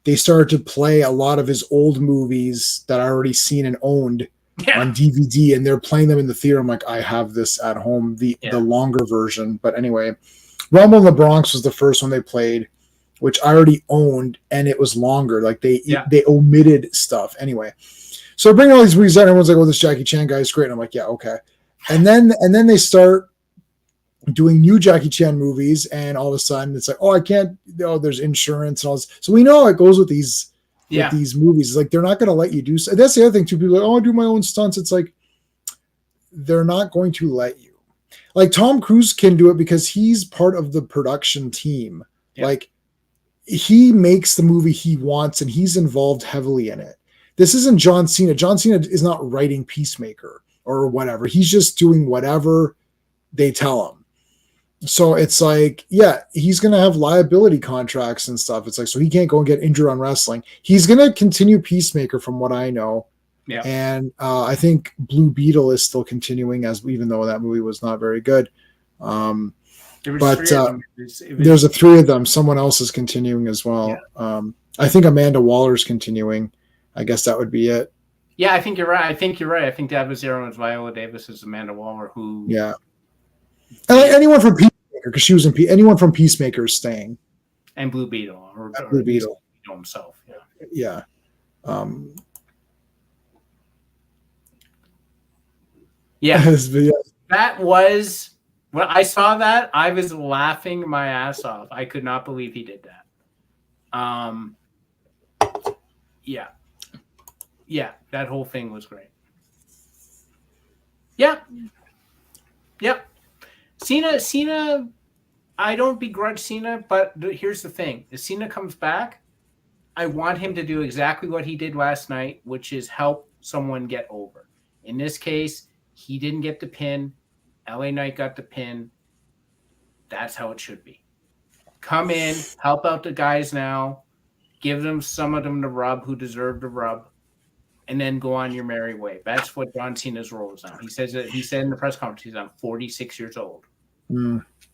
they started to play a lot of his old movies that I already seen and owned on DVD, and they're playing them in the theater. I'm like, I have this at home, the longer version. But anyway, Rumble in the Bronx was the first one they played, which I already owned, and it was longer. Like they omitted stuff. Anyway, so bringing all these movies out, everyone's like, "Oh, this Jackie Chan guy is great." And I'm like, "Yeah, okay." And then they start doing new Jackie Chan movies, and all of a sudden it's like, "Oh, I can't." Oh, there's insurance and all this. So we know how it goes with these movies. It's like they're not going to let you do. So that's the other thing too. People are like, "Oh, I do my own stunts." It's like they're not going to let you. Like Tom Cruise can do it because he's part of the production team. Yeah. Like he makes the movie he wants, and he's involved heavily in it. This isn't John Cena. John Cena is not writing Peacemaker or whatever. He's just doing whatever they tell him. So it's like, yeah, he's going to have liability contracts and stuff. It's like, so he can't go and get injured on wrestling. He's going to continue Peacemaker from what I know. Yeah. And I think Blue Beetle is still continuing, even though that movie was not very good. But there's a three of them. Someone else is continuing as well. Yeah. I think Amanda Waller's continuing. I guess that would be it. Yeah, I think you're right. I think that was Aaron Viola Davis is Amanda Waller, who. Yeah. Anyone from Peacemaker, because she was in anyone from Peacemaker is staying. And Blue Beetle. Or Blue Beetle himself. Yeah. Yeah. Yeah. That was when I saw that, I was laughing my ass off. I could not believe he did that. Yeah. Yeah, that whole thing was great. Yeah. Yep. Cena, I don't begrudge Cena, but here's the thing. If Cena comes back, I want him to do exactly what he did last night, which is help someone get over. In this case, he didn't get the pin. LA Knight got the pin. That's how it should be. Come in, help out the guys now, give them some of them the rub who deserve the rub, and then go on your merry way. That's what John Cena's role is now. He said in the press conference, he's 46 years old.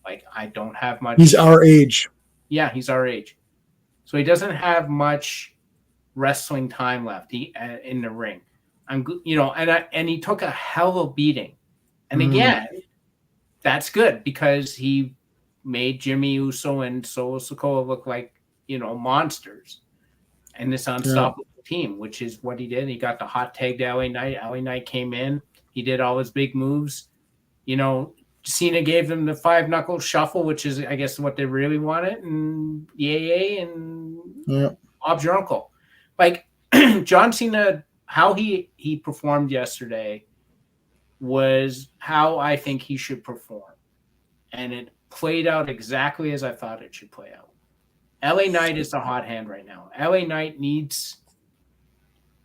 Like, I don't have much. He's our age. Yeah, he's our age. So he doesn't have much wrestling time left in the ring. And he took a hell of a beating. And again, that's good because he made Jimmy Uso and Solo Sikoa look like, monsters. And this unstoppable team, which is what he did. He got the hot tag to LA Knight. LA Knight came in. He did all his big moves. Cena gave them the 5-knuckle shuffle, which is, I guess, what they really wanted. And yay, and Bob's your uncle. Like, John Cena, how he performed yesterday was how I think he should perform. And it played out exactly as I thought it should play out. LA Knight is the hot hand right now. LA Knight needs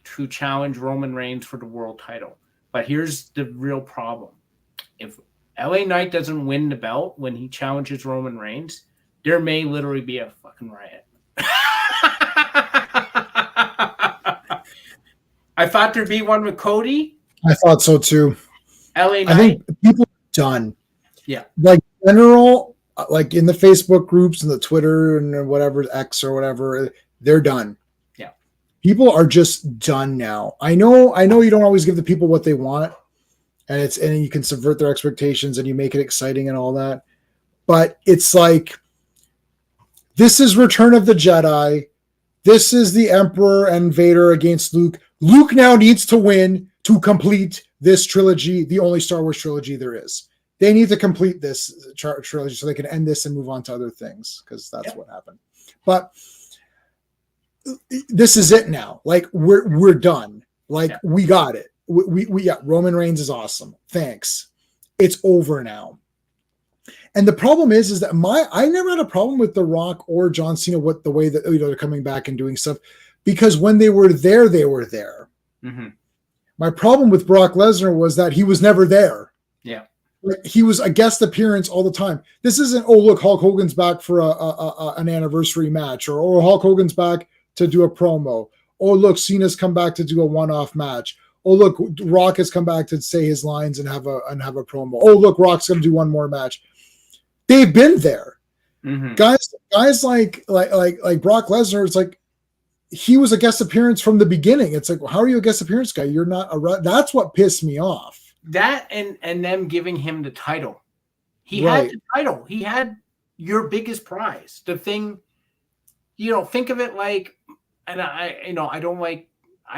to challenge Roman Reigns for the world title. But here's the real problem. If LA Knight doesn't win the belt when he challenges Roman Reigns, there may literally be a fucking riot. I thought there'd be one with Cody. I thought so too. LA Knight. I think people are done. Yeah. Like general, like in the Facebook groups and the Twitter and whatever, X or whatever, they're done. Yeah. People are just done now. I know you don't always give the people what they want, and you can subvert their expectations and you make it exciting and all that. But it's like, this is Return of the Jedi. This is the Emperor and Vader against Luke. Luke now needs to win to complete this trilogy, the only Star Wars trilogy there is. They need to complete this trilogy so they can end this and move on to other things, because that's what happened. But this is it now. Like we're done. Like we got it. We got Roman Reigns is awesome. Thanks. It's over now. And the problem is that I never had a problem with The Rock or John Cena with the way that they're coming back and doing stuff, because when they were there, they were there. Mm-hmm. My problem with Brock Lesnar was that he was never there. Yeah. Like, he was a guest appearance all the time. This isn't, oh, look, Hulk Hogan's back for an anniversary match, or Hulk Hogan's back to do a promo. Oh, look, Cena's come back to do a one-off match. Oh, look, Rock has come back to say his lines and have a promo. Oh, look, Rock's going to do one more match. They've been there. Mm-hmm. Guys like Brock Lesnar, it's like, he was a guest appearance from the beginning. It's like, well, how are you a guest appearance guy? You're not that's what pissed me off. That and them giving him the title. He had the title. He had your biggest prize. The thing, think of it like, and I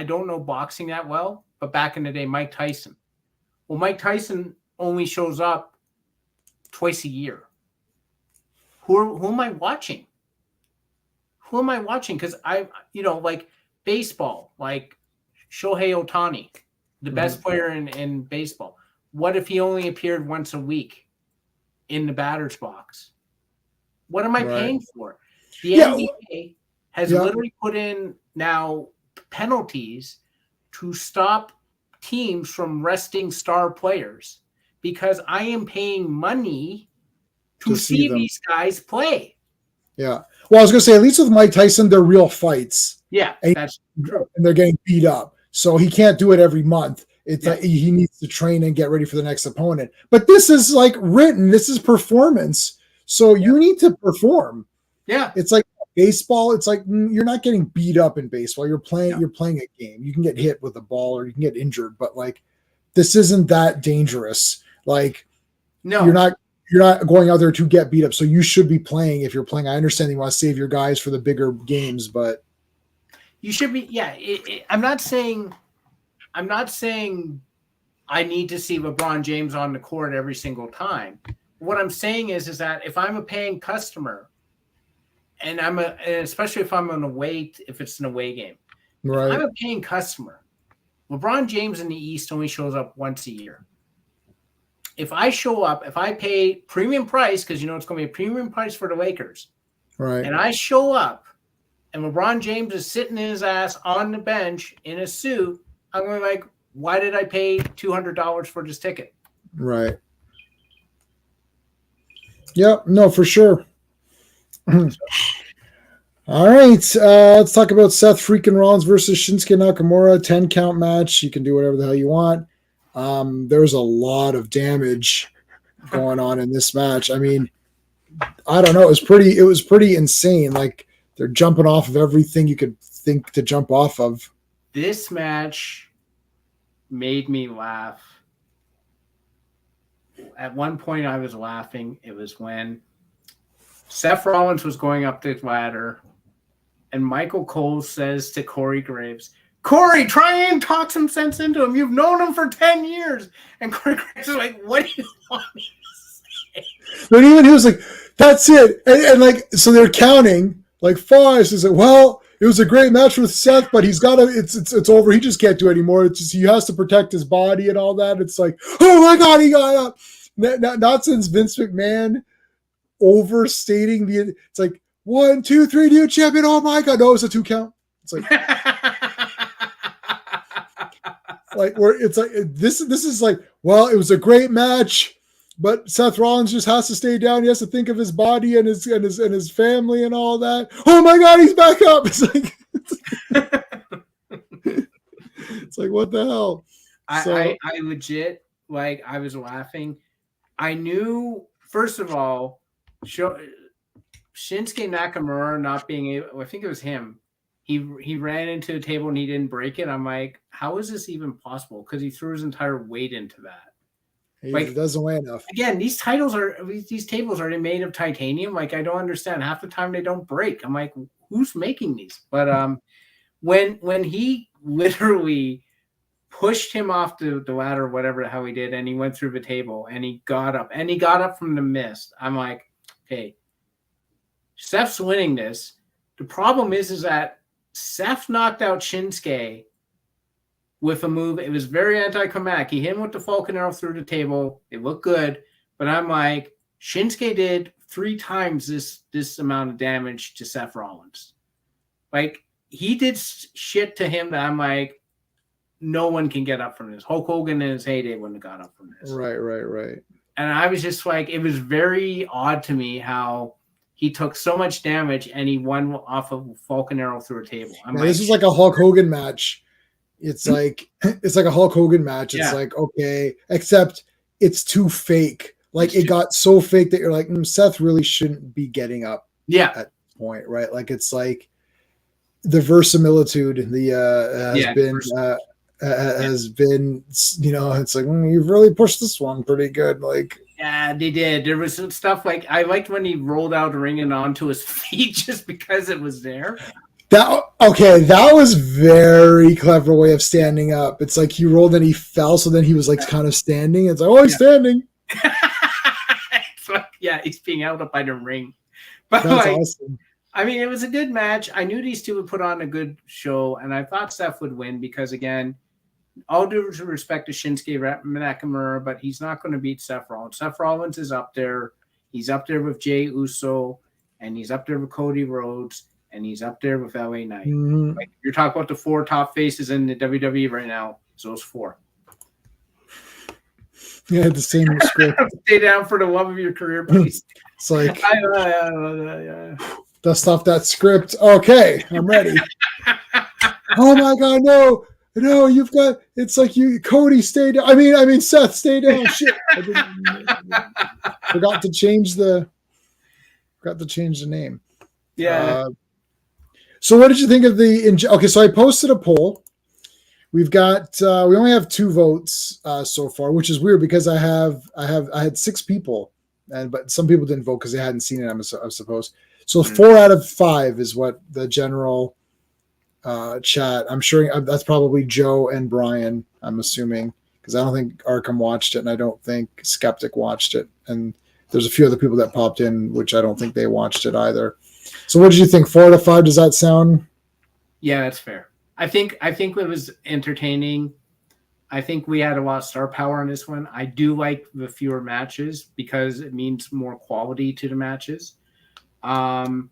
don't know boxing that well, but back in the day, Mike Tyson. Well, Mike Tyson only shows up twice a year. Who am I watching? Who am I watching? Because like baseball, like Shohei Ohtani, the best player in baseball. What if he only appeared once a week in the batter's box? What am I paying for? The NBA has literally put in now penalties to stop teams from resting star players, because I am paying money to see these guys play. Yeah. Well, I was going to say, at least with Mike Tyson, they're real fights. Yeah, that's true. And they're getting beat up. So he can't do it every month. It's like he needs to train and get ready for the next opponent. But this is like written. This is performance. So you need to perform. Yeah. It's like baseball. It's like you're not getting beat up in baseball. You're playing a game. You can get hit with a ball or you can get injured. But like, this isn't that dangerous. Like, no, you're not going out there to get beat up. So you should be playing if you're playing. I understand you want to save your guys for the bigger games, but you should be. Yeah. I'm not saying I need to see LeBron James on the court every single time. What I'm saying is that if I'm a paying customer and especially if it's an away game, right. if I'm a paying customer, LeBron James in the East only shows up once a year. If I show up, if I pay premium price, because it's going to be a premium price for the Lakers, right? And I show up, and LeBron James is sitting his ass on the bench in a suit, I'm going to be like, why did I pay $200 for this ticket? Right. Yep. No, for sure. All right. Let's talk about Seth freaking Rollins versus Shinsuke Nakamura. 10 count match. You can do whatever the hell you want. There's a lot of damage going on in this match. I mean, I don't know. It was pretty insane. Like, they're jumping off of everything you could think to jump off of. This match made me laugh. At one point I was laughing. It was when Seth Rollins was going up the ladder and Michael Cole says to Corey Graves, Corey, try and talk some sense into him. You've known him for 10 years. And Corey Graves is like, what do you want me to say? But even he was like, that's it. And like, so they're counting like 5. So like, well, it was a great match with Seth, but he's got to, it's over. He just can't do it anymore. It's just, he has to protect his body and all that. It's like, oh my God, he got up. Not since Vince McMahon overstating it's like 1, 2, 3, new champion. Oh my God. No, it's a 2 count. It's like, like where it's like this is like, well, it was a great match, but Seth Rollins just has to stay down. He has to think of his body and his family and all that. Oh my God, he's back up. It's like it's like, what the hell? I legit, like, I was laughing. I knew, first of all, Shinsuke Nakamura not being able, I think it was him. He ran into a table and he didn't break it. I'm like, how is this even possible? Because he threw his entire weight into that. He doesn't weigh enough. Again, these tables are made of titanium. Like, I don't understand. Half the time they don't break. I'm like, who's making these? But when he literally pushed him off the ladder, whatever the hell he did, and he went through the table and he got up and he got up from the mist. I'm like, okay, Seth's winning this. The problem is that Seth knocked out Shinsuke with a move. It was very anticlimactic. He hit him with the Falcon Arrow through the table. It looked good, but I'm like, Shinsuke did 3 times this amount of damage to Seth Rollins. Like, he did shit to him that I'm like, no one can get up from this. Hulk Hogan in his heyday wouldn't have got up from this. Right. And I was just like, it was very odd to me how he took so much damage and he won off of a Falcon Arrow through a table. This is like a Hulk Hogan match. It's like a Hulk Hogan match. It's like, okay, except it's too fake. Like, it got so fake that you're like, Seth really shouldn't be getting up. Yeah. At this point, right? Like, it's like the verisimilitude has been, you know, it's like, you've really pushed this one pretty good. Like, yeah, they did. There was some stuff like, I liked when he rolled out the ring and onto his feet just because it was there. That was very clever way of standing up. It's like he rolled and he fell, so then he was like kind of standing. It's like, oh, he's standing. It's like, yeah, he's being held up by the ring. But that's awesome. I mean, it was a good match. I knew these two would put on a good show, and I thought Seth would win because, again, all due respect to Shinsuke Nakamura, but he's not going to beat Seth Rollins. Seth Rollins is up there. He's up there with Jey Uso, and he's up there with Cody Rhodes, and he's up there with LA Knight. Mm-hmm. Like, you're talking about the 4 top faces in the WWE right now. It's those 4. Yeah, the same script. Stay down for the love of your career, please. It's like, dust off that script. Okay, I'm ready. Oh my God, no, you've got. It's like Cody, stay down. I mean, Seth, stay down. Shit, forgot to change the name. Yeah. So, what did you think of the? Okay, so I posted a poll. We've got we only have 2 votes so far, which is weird because I had 6 people, but some people didn't vote because they hadn't seen it. I suppose. So 4 out of 5 is what the general chat. I'm sure that's probably Joe and Brian. I'm assuming because I don't think Arkham watched it, and I don't think Skeptic watched it, and there's a few other people that popped in, which I don't think they watched it either. So what did you think? 4 out of 5? Does that sound? Yeah, that's fair. I think it was entertaining. I think we had a lot of star power on this one. I do like the fewer matches because it means more quality to the matches. Yeah,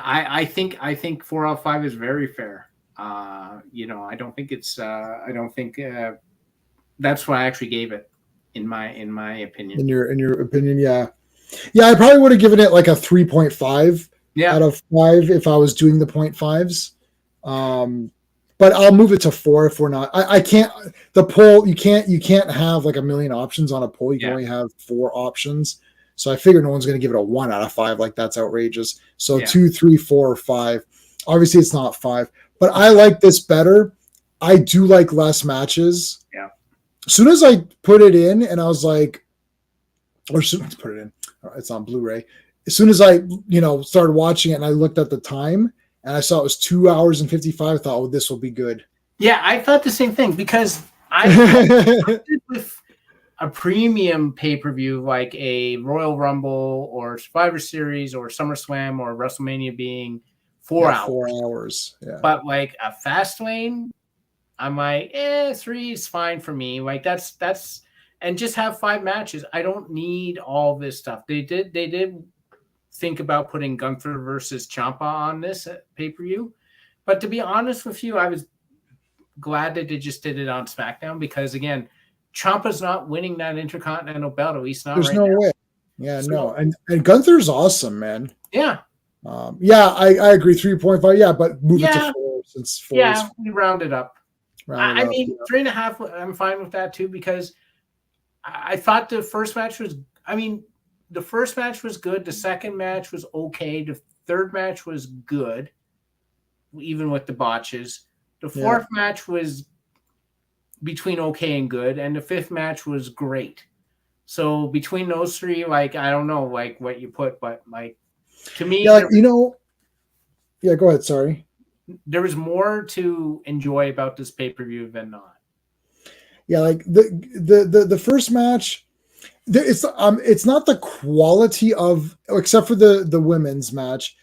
I think 4 out of 5 is very fair. You know, I don't think it's. I don't think that's what I actually gave it in my opinion. In your opinion, yeah. I probably would have given it like a 3.5 out of 5 if I was doing the 0.5s. But I'll move it to 4 if we're not. I can't. The poll, you can't have like a million options on a poll. You can only have 4 options. So I figure no one's going to give it a 1 out of 5. Like, that's outrageous. So 2, 3, 4, or 5. Obviously, it's not 5. But I like this better. I do like less matches. Yeah. As soon as I put it in, and I was like, or as soon as I put it in, it's on Blu-ray. As soon as I, started watching it, and I looked at the time, and I saw it was 2 hours and 55. I thought, oh, this will be good. Yeah, I thought the same thing because I with a premium pay-per-view like a Royal Rumble or Survivor Series or SummerSlam or WrestleMania being 4 hours. 4 hours. Yeah. But like a Fastlane, I'm like, 3 is fine for me. Like that's and just have 5 matches. I don't need all this stuff. They did think about putting Gunther versus Ciampa on this pay-per-view. But to be honest with you, I was glad that they just did it on SmackDown because, again, Ciampa's not winning that Intercontinental belt, at least not There's right no now. way. Yeah, so, no. And Gunther's awesome, man. Yeah. I agree. 3.5. Yeah, but move it to 4 since 4 is. We round it up. I mean, 3.5, I'm fine with that too because I thought the first match was, the first match was good. The second match was okay. The third match was good, even with the botches. The fourth match was between okay and good, and the fifth match was great. So between those 3, like, I don't know, like what you put, but like to me, yeah, go ahead. Sorry. there was more to enjoy about this pay-per-view than not. Yeah, like the first match, it's not the quality of, except for the women's match.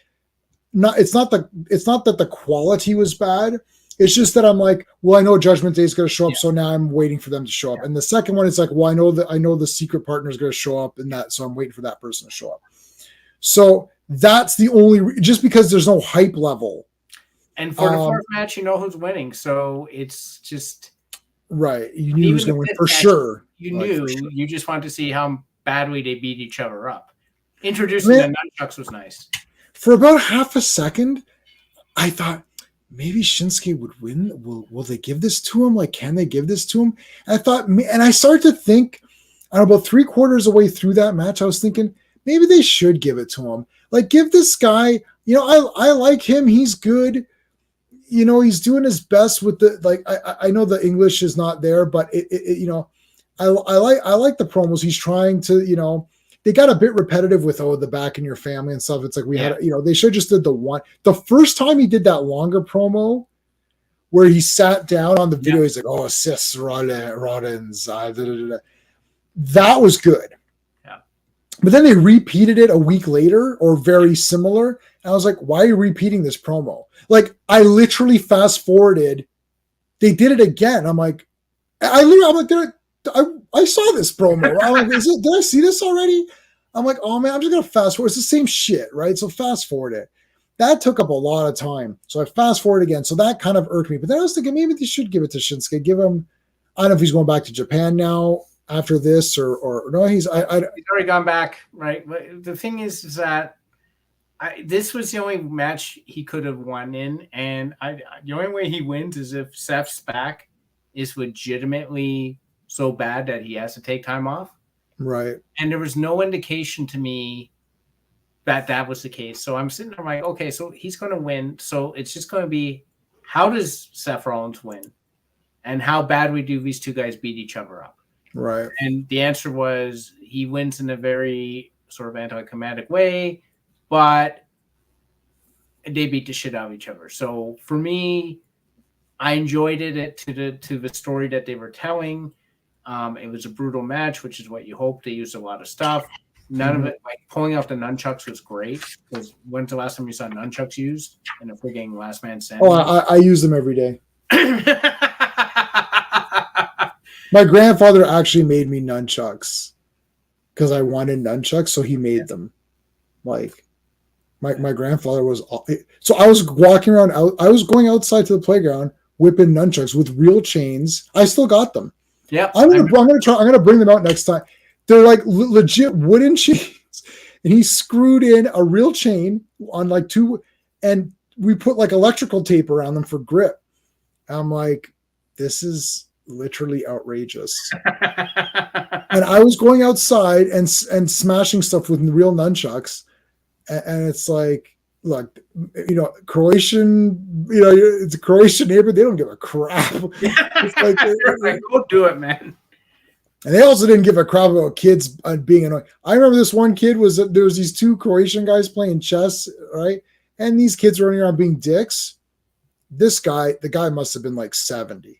It's not that the quality was bad. It's just that I'm like, well, I know Judgment Day is going to show up, so now I'm waiting for them to show up. And the second one is like, well, I know the secret partner is going to show up, and that, so I'm waiting for that person to show up. So that's the only, just because there's no hype level. And for the fourth match, you know who's winning, so it's just right. You knew who's going to win for sure. You knew. Sure. You just wanted to see how badly they beat each other up. Introducing the nunchucks was nice. For about half a second, I thought maybe Shinsuke would win. Will they give this to him? Like, can they give this to him? And I thought, and I started to think, about 3/4 away through that match, I was thinking maybe they should give it to him. Like, give this guy, I like him. He's good. He's doing his best with the, like, I know the English is not there, but I like the promos. He's trying to, they got a bit repetitive with the back in your family and stuff. It's like we had, they should just did the first time he did that longer promo where he sat down on the video. He's like, oh, sis Rollins, that was good. Yeah. But then they repeated it a week later or very similar. And I was like, why are you repeating this promo? Like, I literally fast forwarded. They did it again. I'm like, I saw this promo. I'm like, did I see this already? I'm like, oh man, I'm just gonna fast forward. It's the same shit, right? So fast forward it. That took up a lot of time. So I fast forward again. So that kind of irked me. But then I was thinking maybe they should give it to Shinsuke. Give him, I don't know if he's going back to Japan now after this or no, he's already gone back, right? The thing is that this was the only match he could have won in, and the only way he wins is if Seth's back is legitimately so bad that he has to take time off. Right. And there was no indication to me that was the case. So I'm sitting there like, okay, so he's going to win. So it's just going to be, how does Seth Rollins win? And how badly do these two guys beat each other up? Right. And the answer was he wins in a very sort of anticlimactic way, but they beat the shit out of each other. So for me, I enjoyed it to the story that they were telling. It was a brutal match, which is what you hope. They used a lot of stuff. None of it, like pulling off the nunchucks, was great. Because when's the last time you saw nunchucks used in a freaking last man standing? Oh, I use them every day. My grandfather actually made me nunchucks because I wanted nunchucks, so he made them. Like, my grandfather was. So I was walking around. I was going outside to the playground, whipping nunchucks with real chains. I still got them. Yeah, I'm gonna bring them out next time. They're like legit wooden chains, and he screwed in a real chain on like two, and we put like electrical tape around them for grip. I'm like, this is literally outrageous. And I was going outside and smashing stuff with real nunchucks, and it's like, look, Croatian, it's a Croatian neighbor. They don't give a crap. It's like, go do it, man. And they also didn't give a crap about kids being annoying. I remember this one kid there was these two Croatian guys playing chess, right? And these kids running around being dicks. The guy must have been like 70.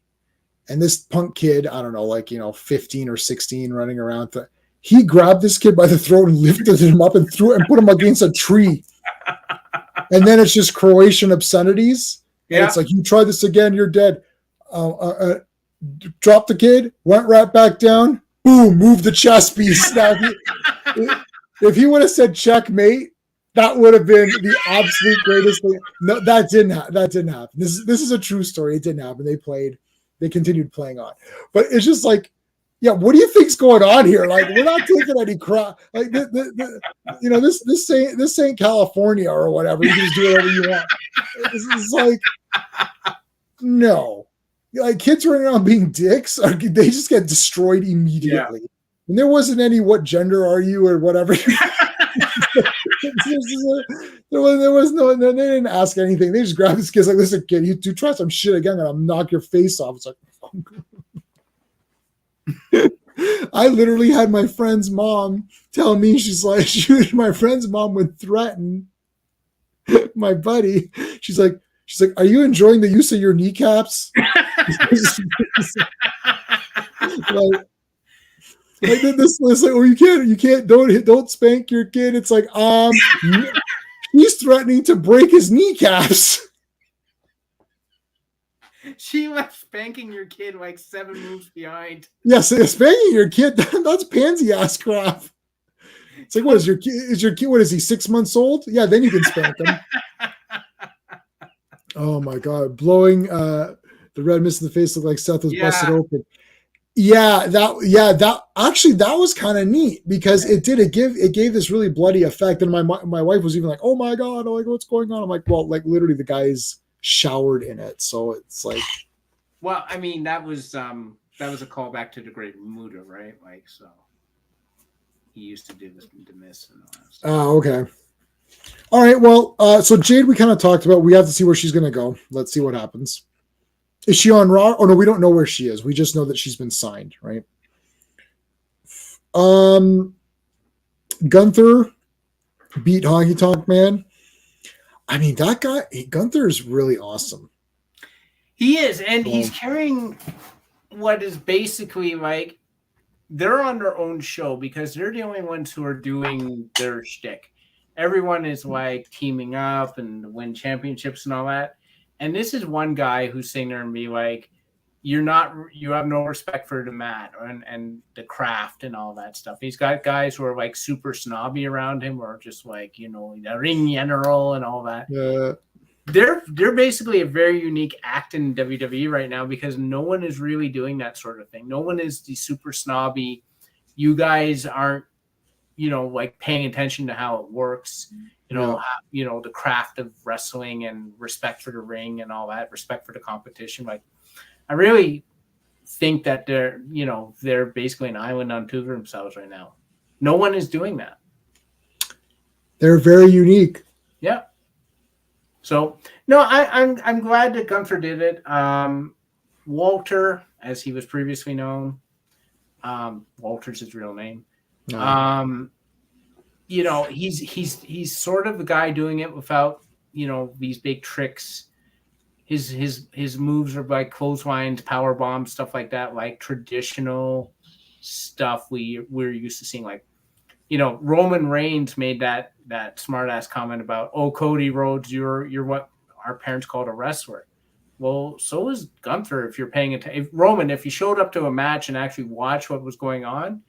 And this punk kid, I don't know, like, 15 or 16 running around. He grabbed this kid by the throat and lifted him up and put him against a tree. And then it's just Croatian obscenities. Yeah. And it's like, you try this again, you're dead. Dropped the kid, went right back down, boom, moved the chess piece. Now, if he would have said checkmate, that would have been the absolute greatest thing. No, that didn't happen. This is a true story. It didn't happen. They continued playing on. But it's just like, yeah, what do you think's going on here? Like, we're not taking any crap. Like, this ain't California or whatever. You can just do whatever you want. It's like, no. Like, kids running around being dicks, they just get destroyed immediately. Yeah. And there wasn't any what gender are you or whatever. there was no, they didn't ask anything. They just grabbed this kid like, listen, kid, you try some shit again and I'll knock your face off. It's like, I literally had my friend's mom tell me, she's like, my friend's mom would threaten my buddy. She's She's like, "Are you enjoying the use of your kneecaps?" like, this like, oh, you can't, don't spank your kid. It's like, he's threatening to break his kneecaps. She was spanking your kid like 7 moves behind. Yes, spanking your kid, that's pansy ass crap. It's like, what is your kid? What is he, 6 months old? Yeah, then you can spank him. Oh my god, blowing the red mist in the face looked like Seth was busted open. That actually, that was kind of neat because it gave this really bloody effect. And my wife was even like, "Oh my god, like what's going on?" I'm like, "Well, like literally the guy's showered in it." So it's like, well, I mean, that was a callback to the Great Muda, right? Like, so he used to do this, the mist and all that stuff. Oh, okay. All right. Well, so Jade, we kind of talked about. We have to see where she's going to go. Let's see what happens. Is she on Raw? Oh no, we don't know where she is. We just know that she's been signed, right? Gunther beat Honky Tonk Man. I mean, that guy, Gunther is really awesome. He is, and he's carrying what is basically like they're on their own show because they're the only ones who are doing their shtick. Everyone is like teaming up and win championships and all that. And this is one guy who's sitting there and be like, you have no respect for the mat and the craft and all that stuff. He's got guys who are like super snobby around him or just like, the ring general and all that. Yeah. They're basically a very unique act in WWE right now because no one is really doing that sort of thing. No one is the super snobby. You guys aren't, like paying attention to how it works. The craft of wrestling and respect for the ring and all that, respect for the competition. Like, I really think that they're basically an island unto themselves right now. No one is doing that. They're very unique. Yeah. So no, I'm glad that Gunther did it. Walter, as he was previously known, Walter's his real name. No. He's sort of the guy doing it without these big tricks. His moves are like clotheslines, power bombs, stuff like that, like traditional stuff we're used to seeing. Like, Roman Reigns made that smart ass comment about, "Oh, Cody Rhodes, you're what our parents called a wrestler." Well, so is Gunther. If you're paying attention, if you showed up to a match and actually watched what was going on,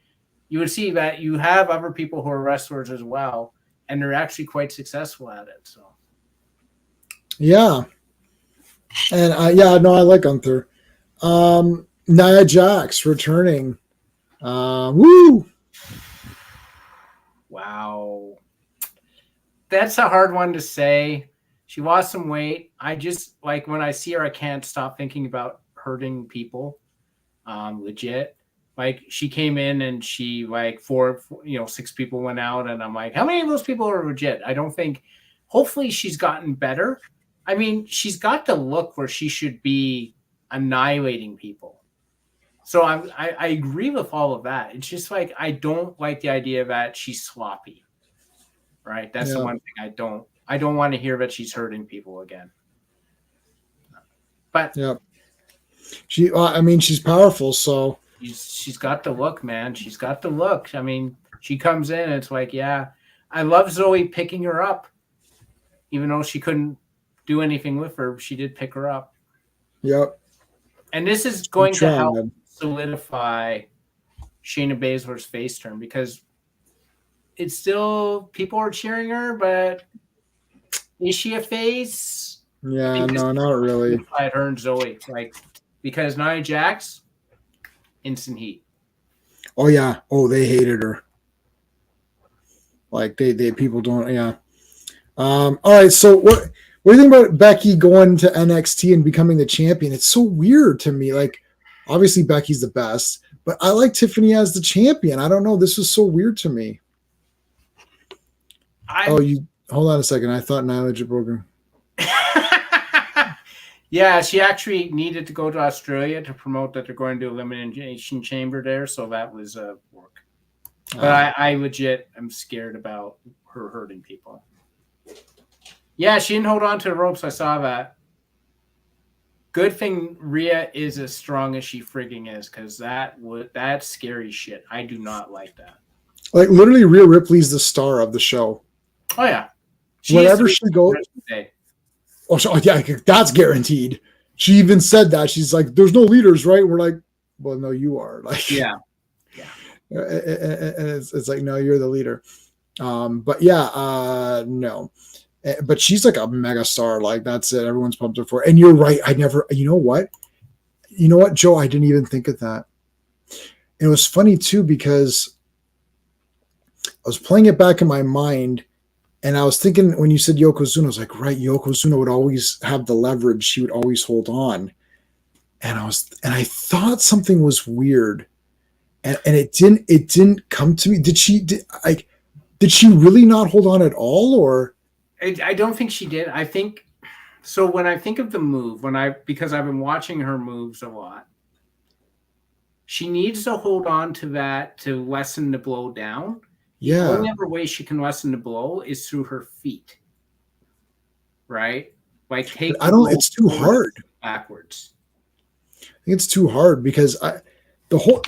you would see that you have other people who are wrestlers as well, and they're actually quite successful at it. So, yeah. And I like Gunther. Nia Jax returning. Woo! Wow. That's a hard one to say. She lost some weight. I just, like, when I see her, I can't stop thinking about hurting people. Legit. Like, she came in and she, like, 6 people went out, and I'm like, how many of those people are legit? I don't think, hopefully she's gotten better. I mean, she's got the look where she should be annihilating people. So I agree with all of that. It's just like, I don't like the idea that she's sloppy, right? That's the one thing I don't want to hear that she's hurting people again. But she's powerful. So she's got the look, man. She's got the look. I mean, she comes in and it's like, yeah, I love Zoe picking her up, even though she couldn't do anything with her. She did pick her up. Yep. And this is going to help solidify Shayna Baszler's face turn because it's still, people are cheering her, but is she a face? Yeah, no, not really. Her and Zoe, like, because Nia Jax, instant heat. Oh yeah. Oh, they hated her. Like they people don't. Yeah. All right. So what do you think about Becky going to NXT and becoming the champion? It's so weird to me. Like, obviously Becky's the best, but I like Tiffany as the champion. I don't know. This was so weird to me. You hold on a second. I thought Nyla had broken. Yeah, she actually needed to go to Australia to promote that they're going to do Elimination Chamber there, so that was work. But I legit am scared about her hurting people. Yeah, she didn't hold on to the ropes. I saw that. Good thing Rhea is as strong as she frigging is, because that's scary shit. I do not like that. Like literally, Rhea Ripley's the star of the show. Oh yeah, Wherever she goes. Oh, so, yeah, that's guaranteed. She even said that. She's like, "There's no leaders, right?" We're like, "Well, no, you are." Like, yeah. And it's like, no, you're the leader. But yeah, no. But she's like a mega star. Like that's it. Everyone's pumped her for. And you're right. You know what, Joe? I didn't even think of that. And it was funny too because I was playing it back in my mind, and I was thinking when you said Yokozuna, I was like, right, Yokozuna would always have the leverage. She would always hold on. And I thought something was weird. And it didn't come to me. Did she really not hold on at all, or? I don't think she did. I think so. When I think of the move, because I've been watching her moves a lot, she needs to hold on to that to lessen the blow down. Yeah. The only other way she can lessen the blow is through her feet, right? Like take. It's too hard. Backwards. I think it's too hard because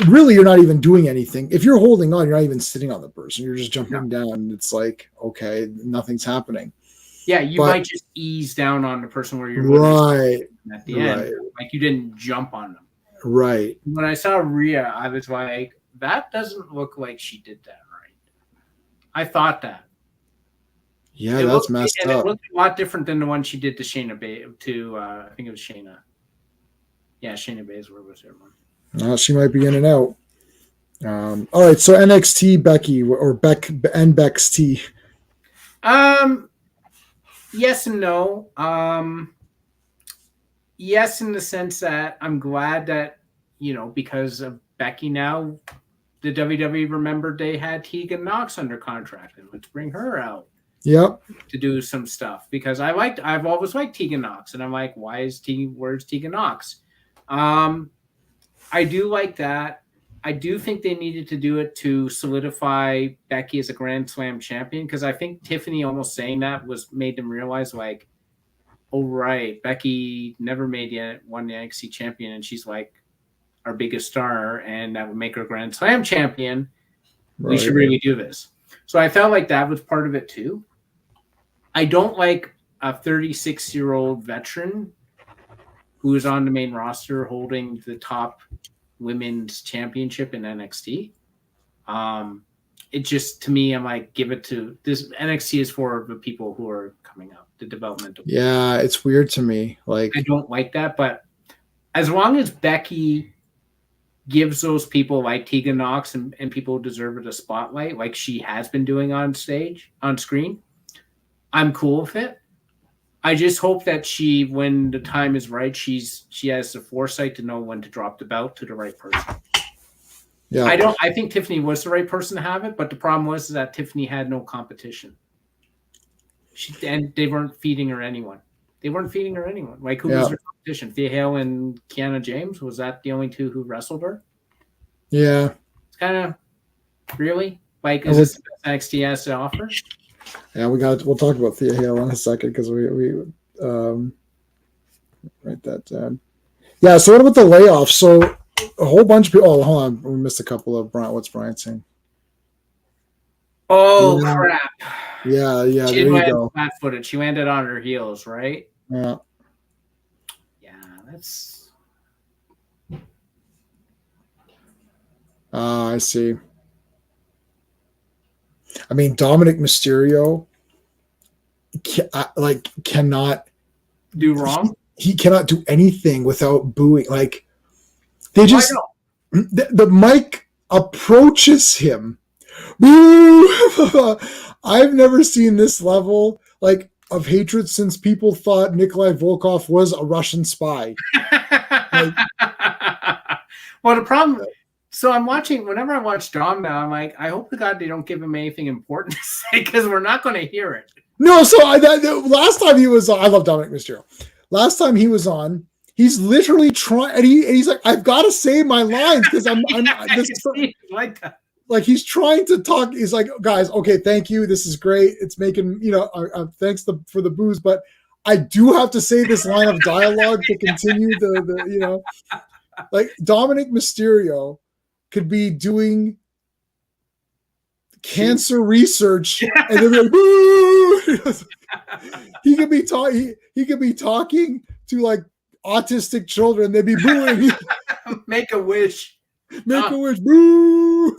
really you're not even doing anything. If you're holding on, you're not even sitting on the person. You're just jumping down. It's like, okay, nothing's happening. Yeah, you might just ease down on the person where you're right at the end. Like you didn't jump on them. Right. When I saw Rhea, I was like, that doesn't look like she did that right. I thought that. Yeah, that's messed up. It looked a lot different than the one she did to Shayna I think it was Shayna. Yeah, Shayna Baszler was her one. She might be in and out. All right, so NXT Becky or Beck's T. Yes and no. Yes, in the sense that I'm glad that because of Becky now, the WWE remembered they had Tegan Nox under contract, and let's bring her out. Yep. To do some stuff because I've always liked Tegan Nox, and I'm like, where's Tegan Nox? I do like that. I do think they needed to do it to solidify Becky as a Grand Slam champion, because I think Tiffany almost saying that made them realize, like, oh, right, Becky never won the NXT champion, and she's like our biggest star, and that would make her Grand Slam champion. Right. We should really do this. So I felt like that was part of it too. I don't like a 36-year-old veteran who is on the main roster holding the top women's championship in NXT. It just, to me, I'm like, give it to this. NXT is for the people who are coming up, the developmental. Yeah, it's weird to me. Like, I don't like that, but as long as Becky gives those people like Tegan Nox and people who deserve it a spotlight, like she has been doing on screen, I'm cool with it. I just hope that when the time is right, she has the foresight to know when to drop the belt to the right person. Yeah. I think Tiffany was the right person to have it, but the problem was that Tiffany had no competition. And they weren't feeding her anyone. Like, who was her competition? Thea Hale and Kiana James? Was that the only two who wrestled her? Yeah. It's kind of, really? Like, is this the best NXT has to offer? Yeah, we'll talk about Thea Hale in a second, because we write that down. Yeah, so what about the layoff? So a whole bunch of people. Oh, hold on, we missed a couple of Brian. What's Brian saying? Oh, crap! Yeah. She there you go. Flat-footed. She landed on her heels, right? Yeah. Yeah, that's. I see. I mean, Dominic Mysterio cannot do wrong. He cannot do anything without booing. Like, they just the mic approaches him. Boo! I've never seen this level of hatred since people thought Nikolai Volkov was a Russian spy. Well, the problem. So I'm watching. Whenever I watch Dom now, I'm like, I hope to God they don't give him anything important to say, because we're not going to hear it. No, so last time he was on, I love Dominic Mysterio. Last time he was on, he's literally trying, and he's like, I've got to say my lines because like that. Like, he's trying to talk. He's like, guys, okay, thank you. This is great. It's making, thanks for the booze, but I do have to say this line of dialogue to continue the like Dominic Mysterio could be doing cancer research and they'd be like, boo! he could be talking. He could be talking to like autistic children. They'd be booing. Make a wish. Make a wish. Boo!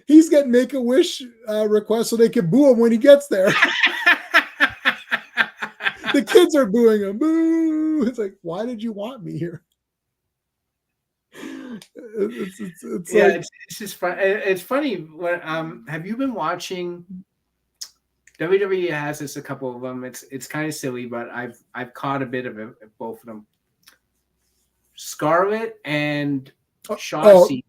He's getting make a wish requests so they can boo him when he gets there. The kids are booing him. Boo! It's like, why did you want me here? It's yeah, like, it's just fun. It's funny. When have you been watching? WWE has this, a couple of them. It's kind of silly, but I've caught a bit of it, both of them. Scarlett and Shotzi,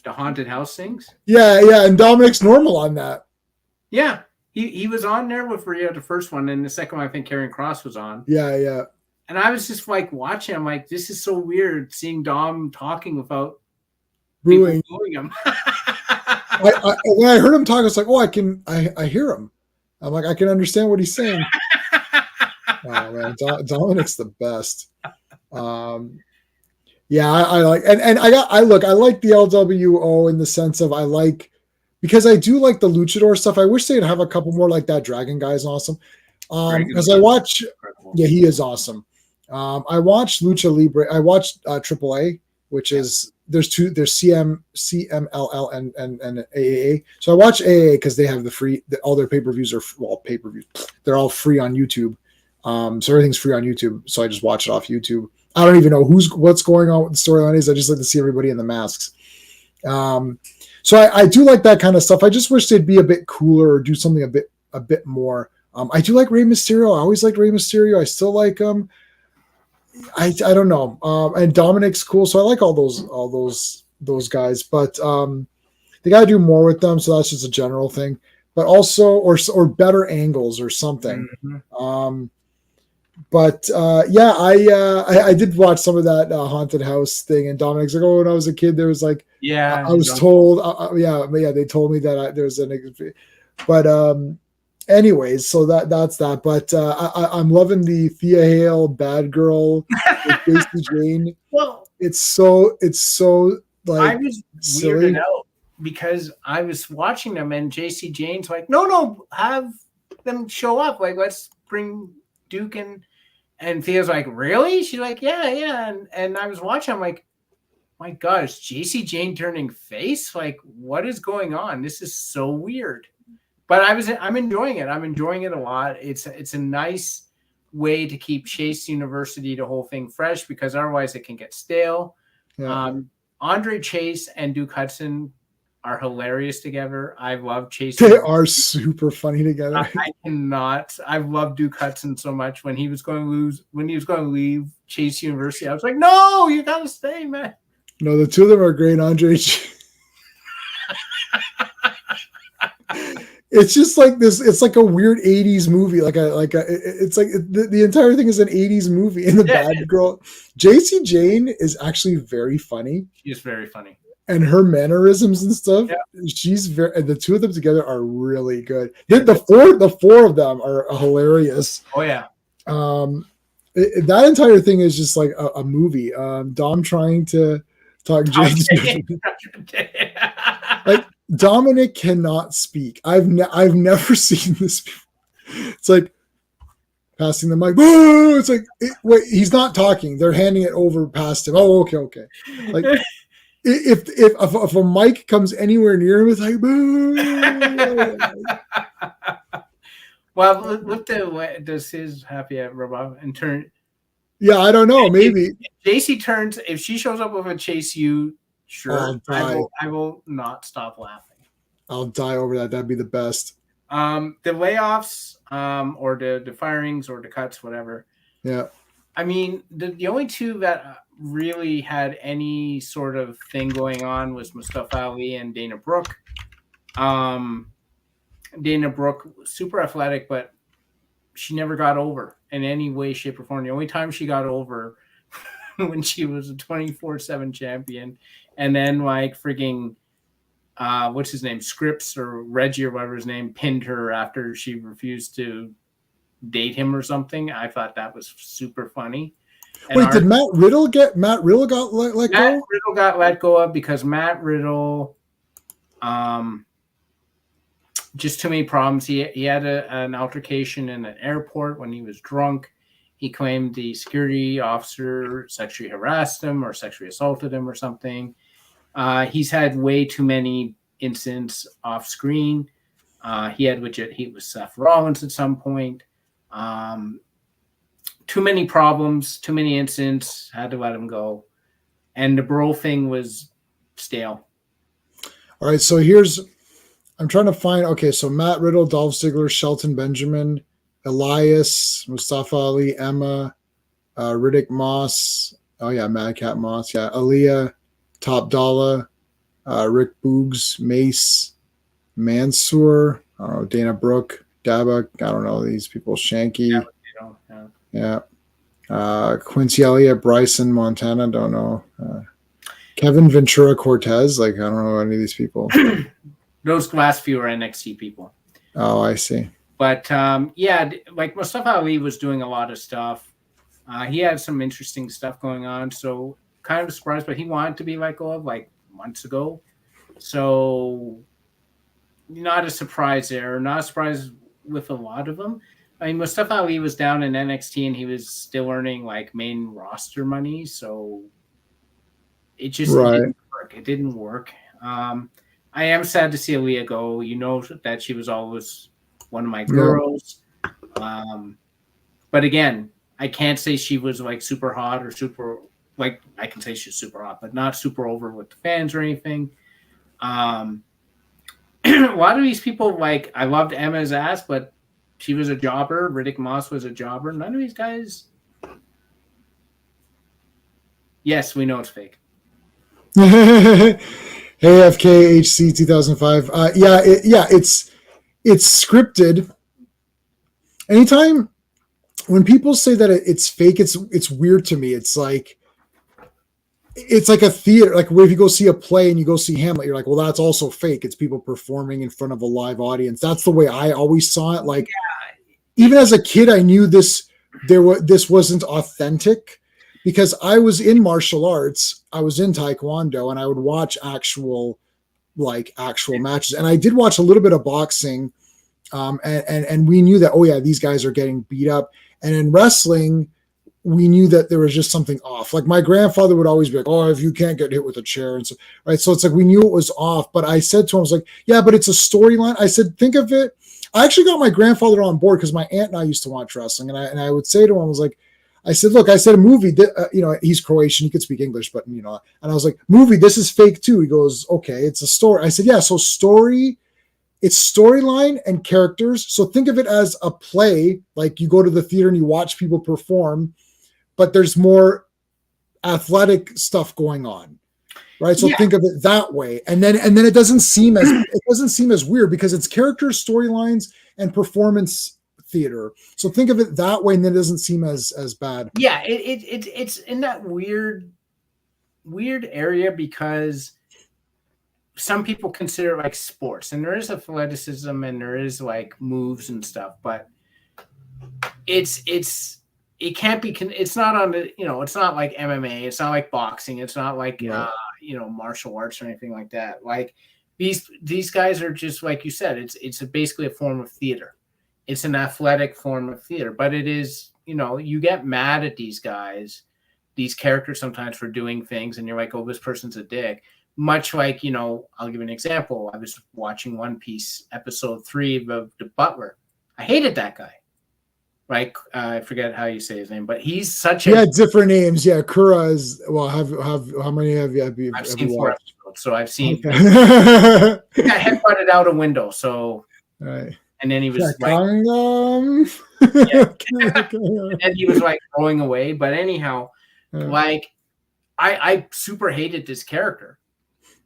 the haunted house things. Yeah, and Dominic's normal on that. Yeah, he was on there with Rhea, the first one, and the second one I think Karrion Kross was on. Yeah. And I was just like watching. I'm like, this is so weird seeing Dom talking without booing him. When I heard him talk, I was like, oh, I hear him. I'm like, I can understand what he's saying. Oh man, Dominic's the best. Yeah, I like, and I like the LWO in the sense of because I do like the luchador stuff. I wish they'd have a couple more like that. Dragon guy is awesome. As I watch, yeah, he is awesome. I watched Lucha Libre. I watched AAA, which is there's CMLL and AAA. So I watch AAA because they have all their pay-per-views are pay-per-views. They're all free on YouTube. So everything's free on YouTube. So I just watch it off YouTube. I don't even know what's going on with the storyline is. I just like to see everybody in the masks. So I do like that kind of stuff. I just wish they'd be a bit cooler or do something a bit more. I do like Rey Mysterio. I always liked Rey Mysterio. I still like him. I don't know. And Dominic's cool, so I like all those guys. But they got to do more with them. So that's just a general thing. But also, or better angles or something. Mm-hmm. Yeah, I did watch some of that haunted house thing, and Dominic's like, oh, when I was a kid, there was like, I was told, they told me that there's but anyways, so that's that. But I'm loving the Thea Hale bad girl with Casey Jane. Well, it's so like I was silly. Weirded out because I was watching them, and JC Jane's like, no, have them show up. Like, let's bring Duke and Thea's like, really? She's like, yeah. And I was watching, I'm like, my God, is JC Jane turning face? Like, what is going on? This is so weird. But I'm enjoying it. I'm enjoying it a lot. It's a nice way to keep Chase University, the whole thing, fresh, because otherwise it can get stale. Yeah. Andre Chase and Duke Hudson are hilarious together. I love Chase. They are super funny together. I cannot. I love Duke Hudson so much. When he was going to leave Chase University, I was like, no, you gotta stay, man. No, the two of them are great. Andre. It's just like this. It's like a weird '80s movie. It's like the entire thing is an '80s movie. And the bad girl, JC Jane, is actually very funny. She is very funny. And her mannerisms and stuff, she's and the two of them together are really good. The four of them are hilarious. Oh yeah. That entire thing is just like a movie. Dom trying to talk JC. Like Dominic cannot speak. I've never seen this before. It's like passing the mic. Whoa! It's like wait, he's not talking. They're handing it over past him. Oh, okay. Like. If a mic comes anywhere near him, it's like, boo. Well, look does his happy at Robot and turn? Yeah, I don't know. Maybe if JC turns. If she shows up with a Chase U shirt, I will not stop laughing. I'll die over that. That'd be the best. The layoffs, or the firings, or the cuts, whatever. Yeah. I mean, the only two that really had any sort of thing going on was Mustafa Ali and Dana Brooke. Dana Brooke, super athletic, but she never got over in any way, shape, or form. The only time she got over when she was a 24/7 champion, and then like freaking what's his name, Scripps or Reggie or whatever his name, pinned her after she refused to date him or something. I thought that was super funny. And Wait, did Matt Riddle got let go? Matt Riddle got let go of because Matt Riddle, just too many problems. He had an altercation in an airport when he was drunk. He claimed the security officer sexually harassed him or sexually assaulted him or something. He's had way too many incidents off screen. He had heat with Seth Rollins at some point. Too many problems, too many incidents, had to let him go. And the bro thing was stale. All right, so I'm trying to find, okay, so Matt Riddle, Dolph Ziggler, Shelton Benjamin, Elias, Mustafa Ali, Emma, Riddick Moss, oh yeah, Madcap Moss, yeah, Aaliyah, Top Dollar, Rick Boogs, Mace, Mansoor, I don't know, Dana Brooke, Daba, I don't know these people, Shanky, yeah. Quincy Elliott, Bryson, Montana, don't know. Kevin Ventura Cortez, like I don't know any of these people. Those last few are NXT people. Oh, I see. But yeah, like Mustafa Ali was doing a lot of stuff. He had some interesting stuff going on, so kind of surprised, but he wanted to be let go of like months ago. So not a surprise there. Not a surprise with a lot of them. I mean, Mustafa Ali was down in NXT and he was still earning like main roster money, so it just didn't work. It didn't work. I am sad to see Aaliyah go. You know that she was always one of my girls. But again, I can't say she was like super hot or super like I can say she's super hot, but not super over with the fans or anything. A lot of these people, like I loved Emma's ass, but she was a jobber. Riddick Moss was a jobber. None of these guys. Yes, we know it's fake. Hey, FKHC 2005. It's scripted. Anytime when people say that it's fake, it's weird to me. It's like a theater, like where if you go see a play and you go see Hamlet, you're like, well, that's also fake. It's people performing in front of a live audience. That's the way I always saw it. Like, even as a kid, I knew this wasn't authentic because I was in martial arts. I was in Taekwondo and I would watch actual matches. And I did watch a little bit of boxing. And we knew that, oh yeah, these guys are getting beat up. And in wrestling, we knew that there was just something off. Like my grandfather would always be like, oh, if you can't get hit with a chair. And so, right. So it's like, we knew it was off, but I said to him, I was like, yeah, but it's a storyline. I said, think of it. I actually got my grandfather on board because my aunt and I used to watch wrestling. And I would say to him, I was like, I said, look, I said a movie, he's Croatian. He could speak English, but and I was like, movie, this is fake too. He goes, okay, it's a story. I said, yeah. So it's storyline and characters. So think of it as a play. Like you go to the theater and you watch people perform, but there's more athletic stuff going on. Right. So think of it that way. And then it doesn't seem as weird because it's characters, storylines, and performance theater. So think of it that way, and then it doesn't seem as bad. Yeah, it's in that weird area because some people consider it like sports, and there is athleticism and there is like moves and stuff, but it can't be. It's not on the. It's not like MMA. It's not like boxing. It's not like martial arts or anything like that. Like these guys are just like you said. It's basically a form of theater. It's an athletic form of theater, but it is. You get mad at these guys, these characters sometimes for doing things, and you're like, oh, this person's a dick. Much like I'll give an example. I was watching One Piece episode 3 of the Butler. I hated that guy. Right, I forget how you say his name, but he's such a different names. Yeah, Kura is well. Have how many have you? I've seen 4 episodes, so I've seen. Okay. He got headbutted out a window, so right. And then he was and he was like going away. But anyhow, like I super hated this character.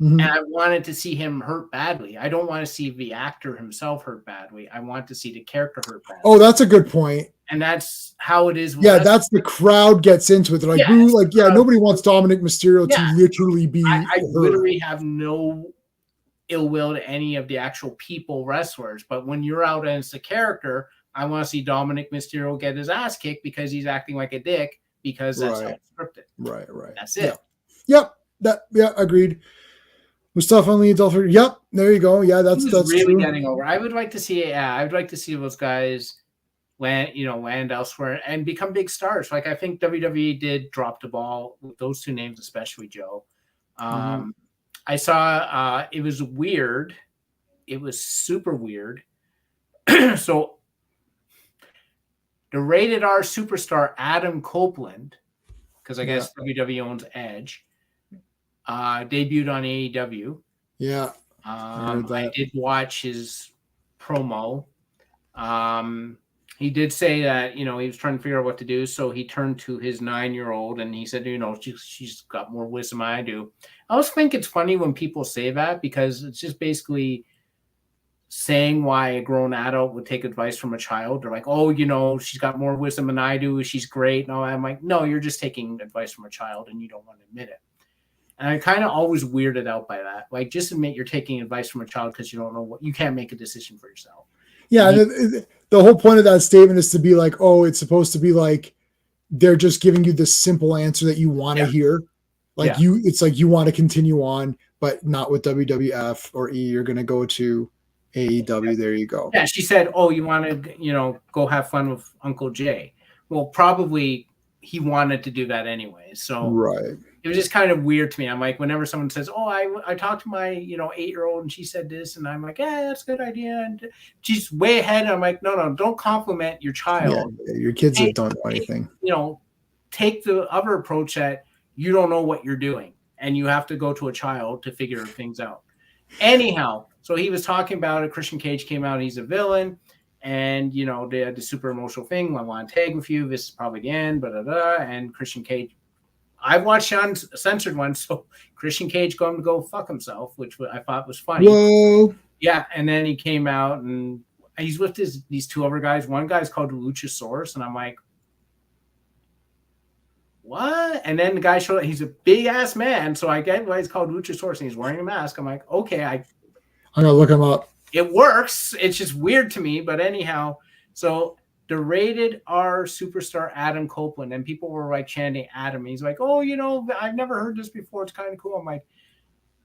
Mm-hmm. And I wanted to see him hurt badly. I don't want to see the actor himself hurt badly. I want to see the character hurt badly. Oh, that's a good point. And that's how it is. Yeah, that's the crowd gets into it. They're like, nobody wants Dominic Mysterio to literally be I literally have no ill will to any of the actual people wrestlers. But when you're out as a character, I want to see Dominic Mysterio get his ass kicked because he's acting like a dick because that's how it's scripted. Right. That's it. Yep. Agreed. Mustafa Ali, Dolphin. Yep. There you go. Yeah, that's really true. Getting over. I would like to see. Yeah, I would like to see those guys land elsewhere and become big stars. Like I think WWE did drop the ball with those two names, especially Joe. I saw it was weird. It was super weird. So the rated R superstar Adam Copeland, because I guess WWE owns Edge, debuted on AEW. Yeah. I did watch his promo. He did say that, he was trying to figure out what to do. So he turned to his 9-year-old and he said, she's got more wisdom than I do. I always think it's funny when people say that because it's just basically saying why a grown adult would take advice from a child. They're like, oh, she's got more wisdom than I do. She's great. No, I'm like, no, you're just taking advice from a child and you don't want to admit it. And I kind of always weirded out by that. Like, just admit you're taking advice from a child because you don't know you can't make a decision for yourself. Yeah. The whole point of that statement is to be like, oh, it's supposed to be like, they're just giving you the simple answer that you want to hear. Like it's like you want to continue on, but not with WWF or E. You're going to go to AEW. There you go. Yeah. She said, oh, you want to, go have fun with Uncle Jay. Well, probably he wanted to do that anyway. So it was just kind of weird to me. I'm like, whenever someone says, oh, I talked to my, 8-year-old and she said this, and I'm like, yeah, that's a good idea. And she's way ahead. And I'm like, no, don't compliment your child. Yeah, your kids that don't know anything. Take the other approach that you don't know what you're doing and you have to go to a child to figure things out. Anyhow, so he was talking about it. Christian Cage came out. He's a villain. And, they had the super emotional thing. I want to tag with you. This is probably the end. And Christian Cage. I've watched the uncensored one. So Christian Cage going to go fuck himself, which I thought was funny. Whoa. Yeah. And then he came out and he's with these two other guys. One guy's called Luchasaurus. And I'm like, what? And then the guy showed up. He's a big ass man. So I get why he's called Luchasaurus and he's wearing a mask. I'm like, okay, I'm going to look him up. It works. It's just weird to me. But anyhow, so the rated R superstar Adam Copeland, and people were like chanting Adam. He's like, oh, I've never heard this before. It's kind of cool. I'm like,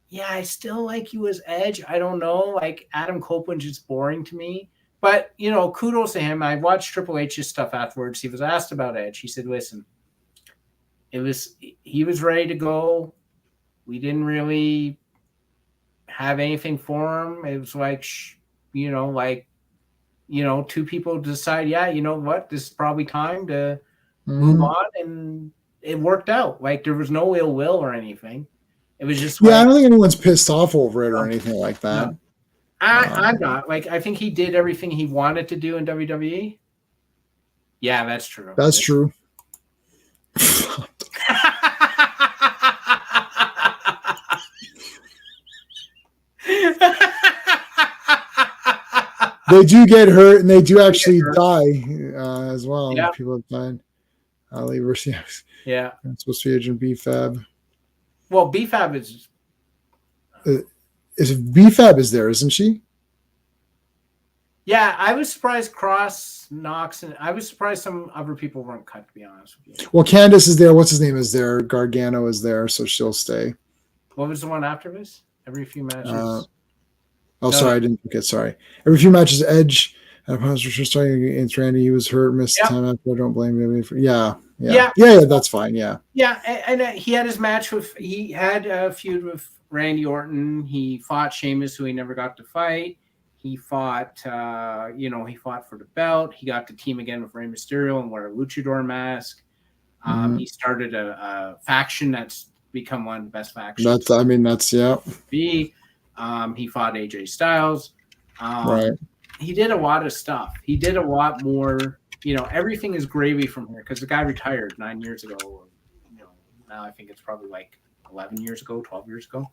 yeah, I still like you as Edge. I don't know. Like Adam Copeland's just boring to me. But, kudos to him. I watched Triple H's stuff afterwards. He was asked about Edge. He said, listen, he was ready to go. We didn't really have anything for him. It was like, two people decide, yeah, you know what, this is probably time to move on, and it worked out. Like there was no ill will or anything. It was just I don't think anyone's pissed off over it or anything like that. No. I'm not. Like I think he did everything he wanted to do in WWE. Yeah, that's true. That's true. They do get hurt and they do actually die as well. Yeah. People have died. Ali versus it's supposed to be Agent B-Fab. Well, B-Fab is B-Fab is there, isn't she? Yeah, I was surprised Cross, Knox, and I was surprised some other people weren't cut, to be honest with you. Well, Candace is there. What's his name is there? Gargano is there, so she'll stay. What was the one after this? Every few matches. Sorry, I didn't get. Sorry. Every few matches, Edge. Starting against Randy, he was hurt, missed time after. I don't blame him. Yeah. That's fine. Yeah. Yeah, and he had his match with. He had a feud with Randy Orton. He fought Sheamus, who he never got to fight. He fought. He fought for the belt. He got to team again with Rey Mysterio and wear a luchador mask. He started a faction that's become one of the best factions. He fought AJ Styles. Right. He did a lot of stuff. He did a lot more. Everything is gravy from here because the guy retired 9 years ago. Or, now I think it's probably like 11 years ago, 12 years ago.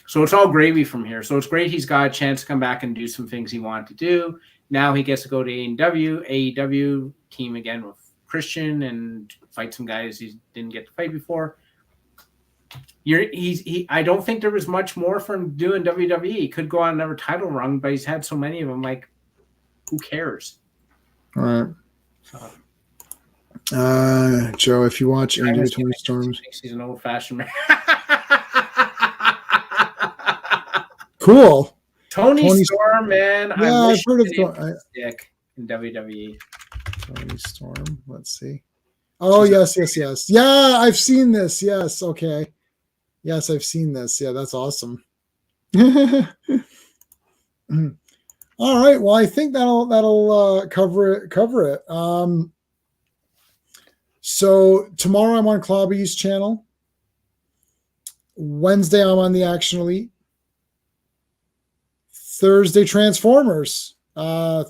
So it's all gravy from here. So it's great he's got a chance to come back and do some things he wanted to do. Now he gets to go to AEW, team again with Christian and fight some guys he didn't get to fight before. I don't think there was much more for him doing WWE. He could go on another title run, but he's had so many of them. Like, who cares? All right. So, Joe, if you watch India Tony Storms, he's an old-fashioned man. cool. Tony Storm, man. Yeah, I've heard of stick in WWE. Tony Storm. Let's see. Oh, yes. Yeah, I've seen this. Yes. Okay. Yes, I've seen this. Yeah, that's awesome. All right. Well, I think that'll cover it. So tomorrow I'm on Clobby's channel. Wednesday I'm on the Action Elite. Thursday Transformers. We're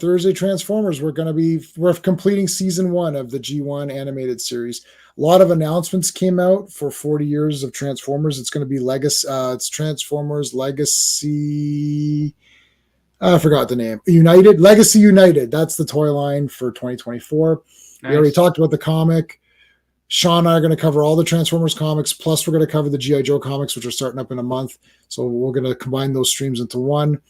completing season 1 of the G1 animated series. A lot of announcements came out for 40 years of Transformers. It's going to be Legacy. It's Transformers Legacy. I forgot the name. Legacy United. That's the toy line for 2024. Nice. We already talked about the comic. Sean and I are going to cover all the Transformers comics, plus we're going to cover the G.I. Joe comics, which are starting up in a month. So we're going to combine those streams into one.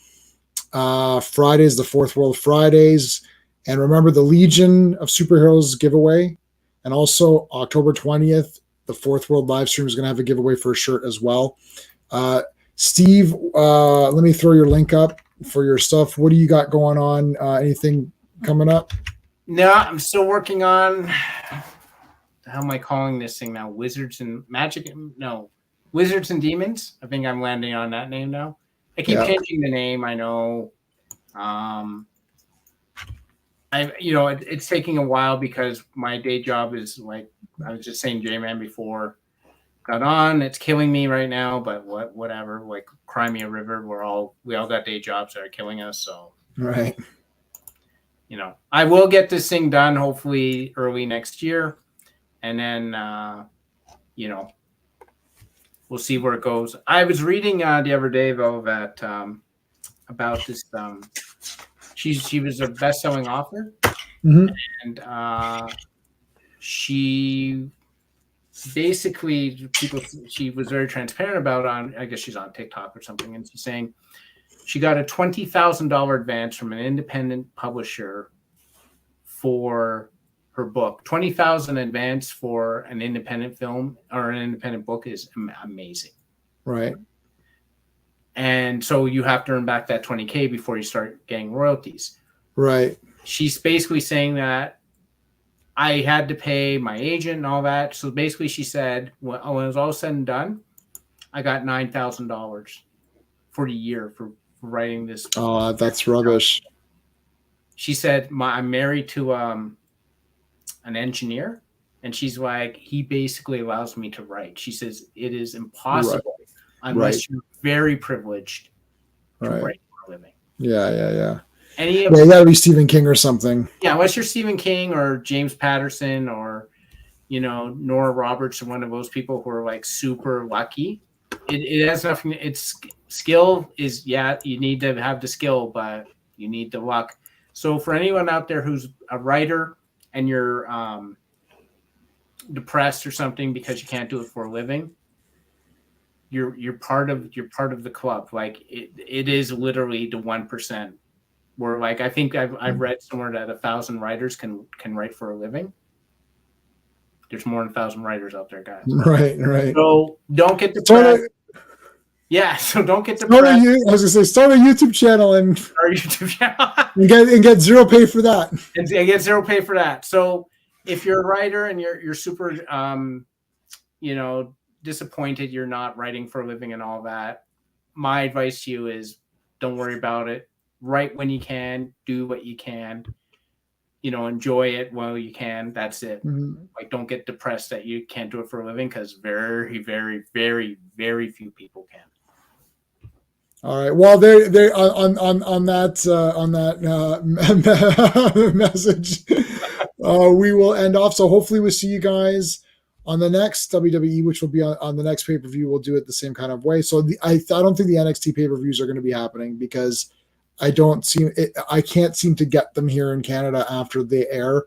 Fridays, the Fourth World Fridays. And remember the Legion of Superheroes giveaway. And also October 20th, the Fourth World live stream is going to have a giveaway for a shirt as well. Steve, let me throw your link up for your stuff. What do you got going on? Anything coming up? No, I'm still working on, how am I calling this thing now? Wizards and Demons. I think I'm landing on that name now. I keep changing the name. I know. It's taking a while because my day job is, like I was just saying, J-Man before got on. It's killing me right now, but whatever. Like Crimea River, we all got day jobs that are killing us. So right. I will get this thing done hopefully early next year, and then we'll see where it goes. I was reading the other day though that about this. She was a best-selling author, and she basically she was very transparent about I guess she's on TikTok or something, and she's saying she got a $20,000 advance from an independent publisher for her book. $20,000 advance for an independent film or an independent book is amazing. Right. And so you have to earn back that $20K before you start getting royalties. Right. She's basically saying that I had to pay my agent and all that. So basically she said, when it was all said and done, I got $9,000 for the year for writing this. Oh, that's rubbish. She said, I'm married to an engineer. And she's like, he basically allows me to write. She says, it is impossible unless you're very privileged to write for a living. Yeah. You gotta be Stephen King or something. Yeah, unless you're Stephen King or James Patterson or Nora Roberts or one of those people who are like super lucky. It has nothing. It's skill is you need to have the skill, but you need the luck. So for anyone out there who's a writer and you're depressed or something because you can't do it for a living, you're part of the club. Like it is literally the 1%. Where like I think I've read somewhere that 1,000 writers can write for a living. There's more than 1,000 writers out there, guys. Right. So don't get depressed. So don't get depressed. I was gonna say start a YouTube channel and get zero pay for that. And get zero pay for that. So if you're a writer and you're super disappointed you're not writing for a living and all that, my advice to you is don't worry about it. Write when you can, do what you can, enjoy it while you can. That's it. Mm-hmm. Like, don't get depressed that you can't do it for a living because very, very, very, very few people can. All right. Well, they on that message, we will end off. So hopefully we'll see you guys on the next WWE, which will be on the next pay-per-view. We'll do it the same kind of way. So I don't think the NXT pay-per-views are going to be happening because I can't seem to get them here in Canada after they air.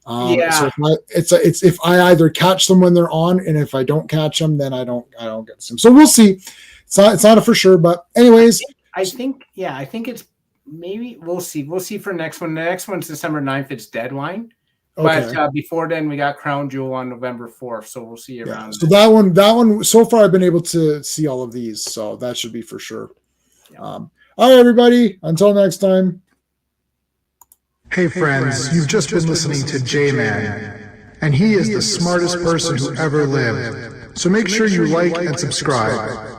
Yeah, So it's if I either catch them when they're on, and if I don't catch them, then I don't get them. So we'll see. It's not a for sure, but anyways, I think it's maybe we'll see. We'll see for next one. The next one's December 9th. It's deadline. But okay. before then, we got Crown Jewel on November 4th, so we'll see you Yeah. around. So that one, so far I've been able to see all of these, so that should be for sure. Yeah. All right, everybody. Until next time. Hey friends, you've just been listening to J-Man, and he is the smartest person who ever lived. So make sure you like and subscribe.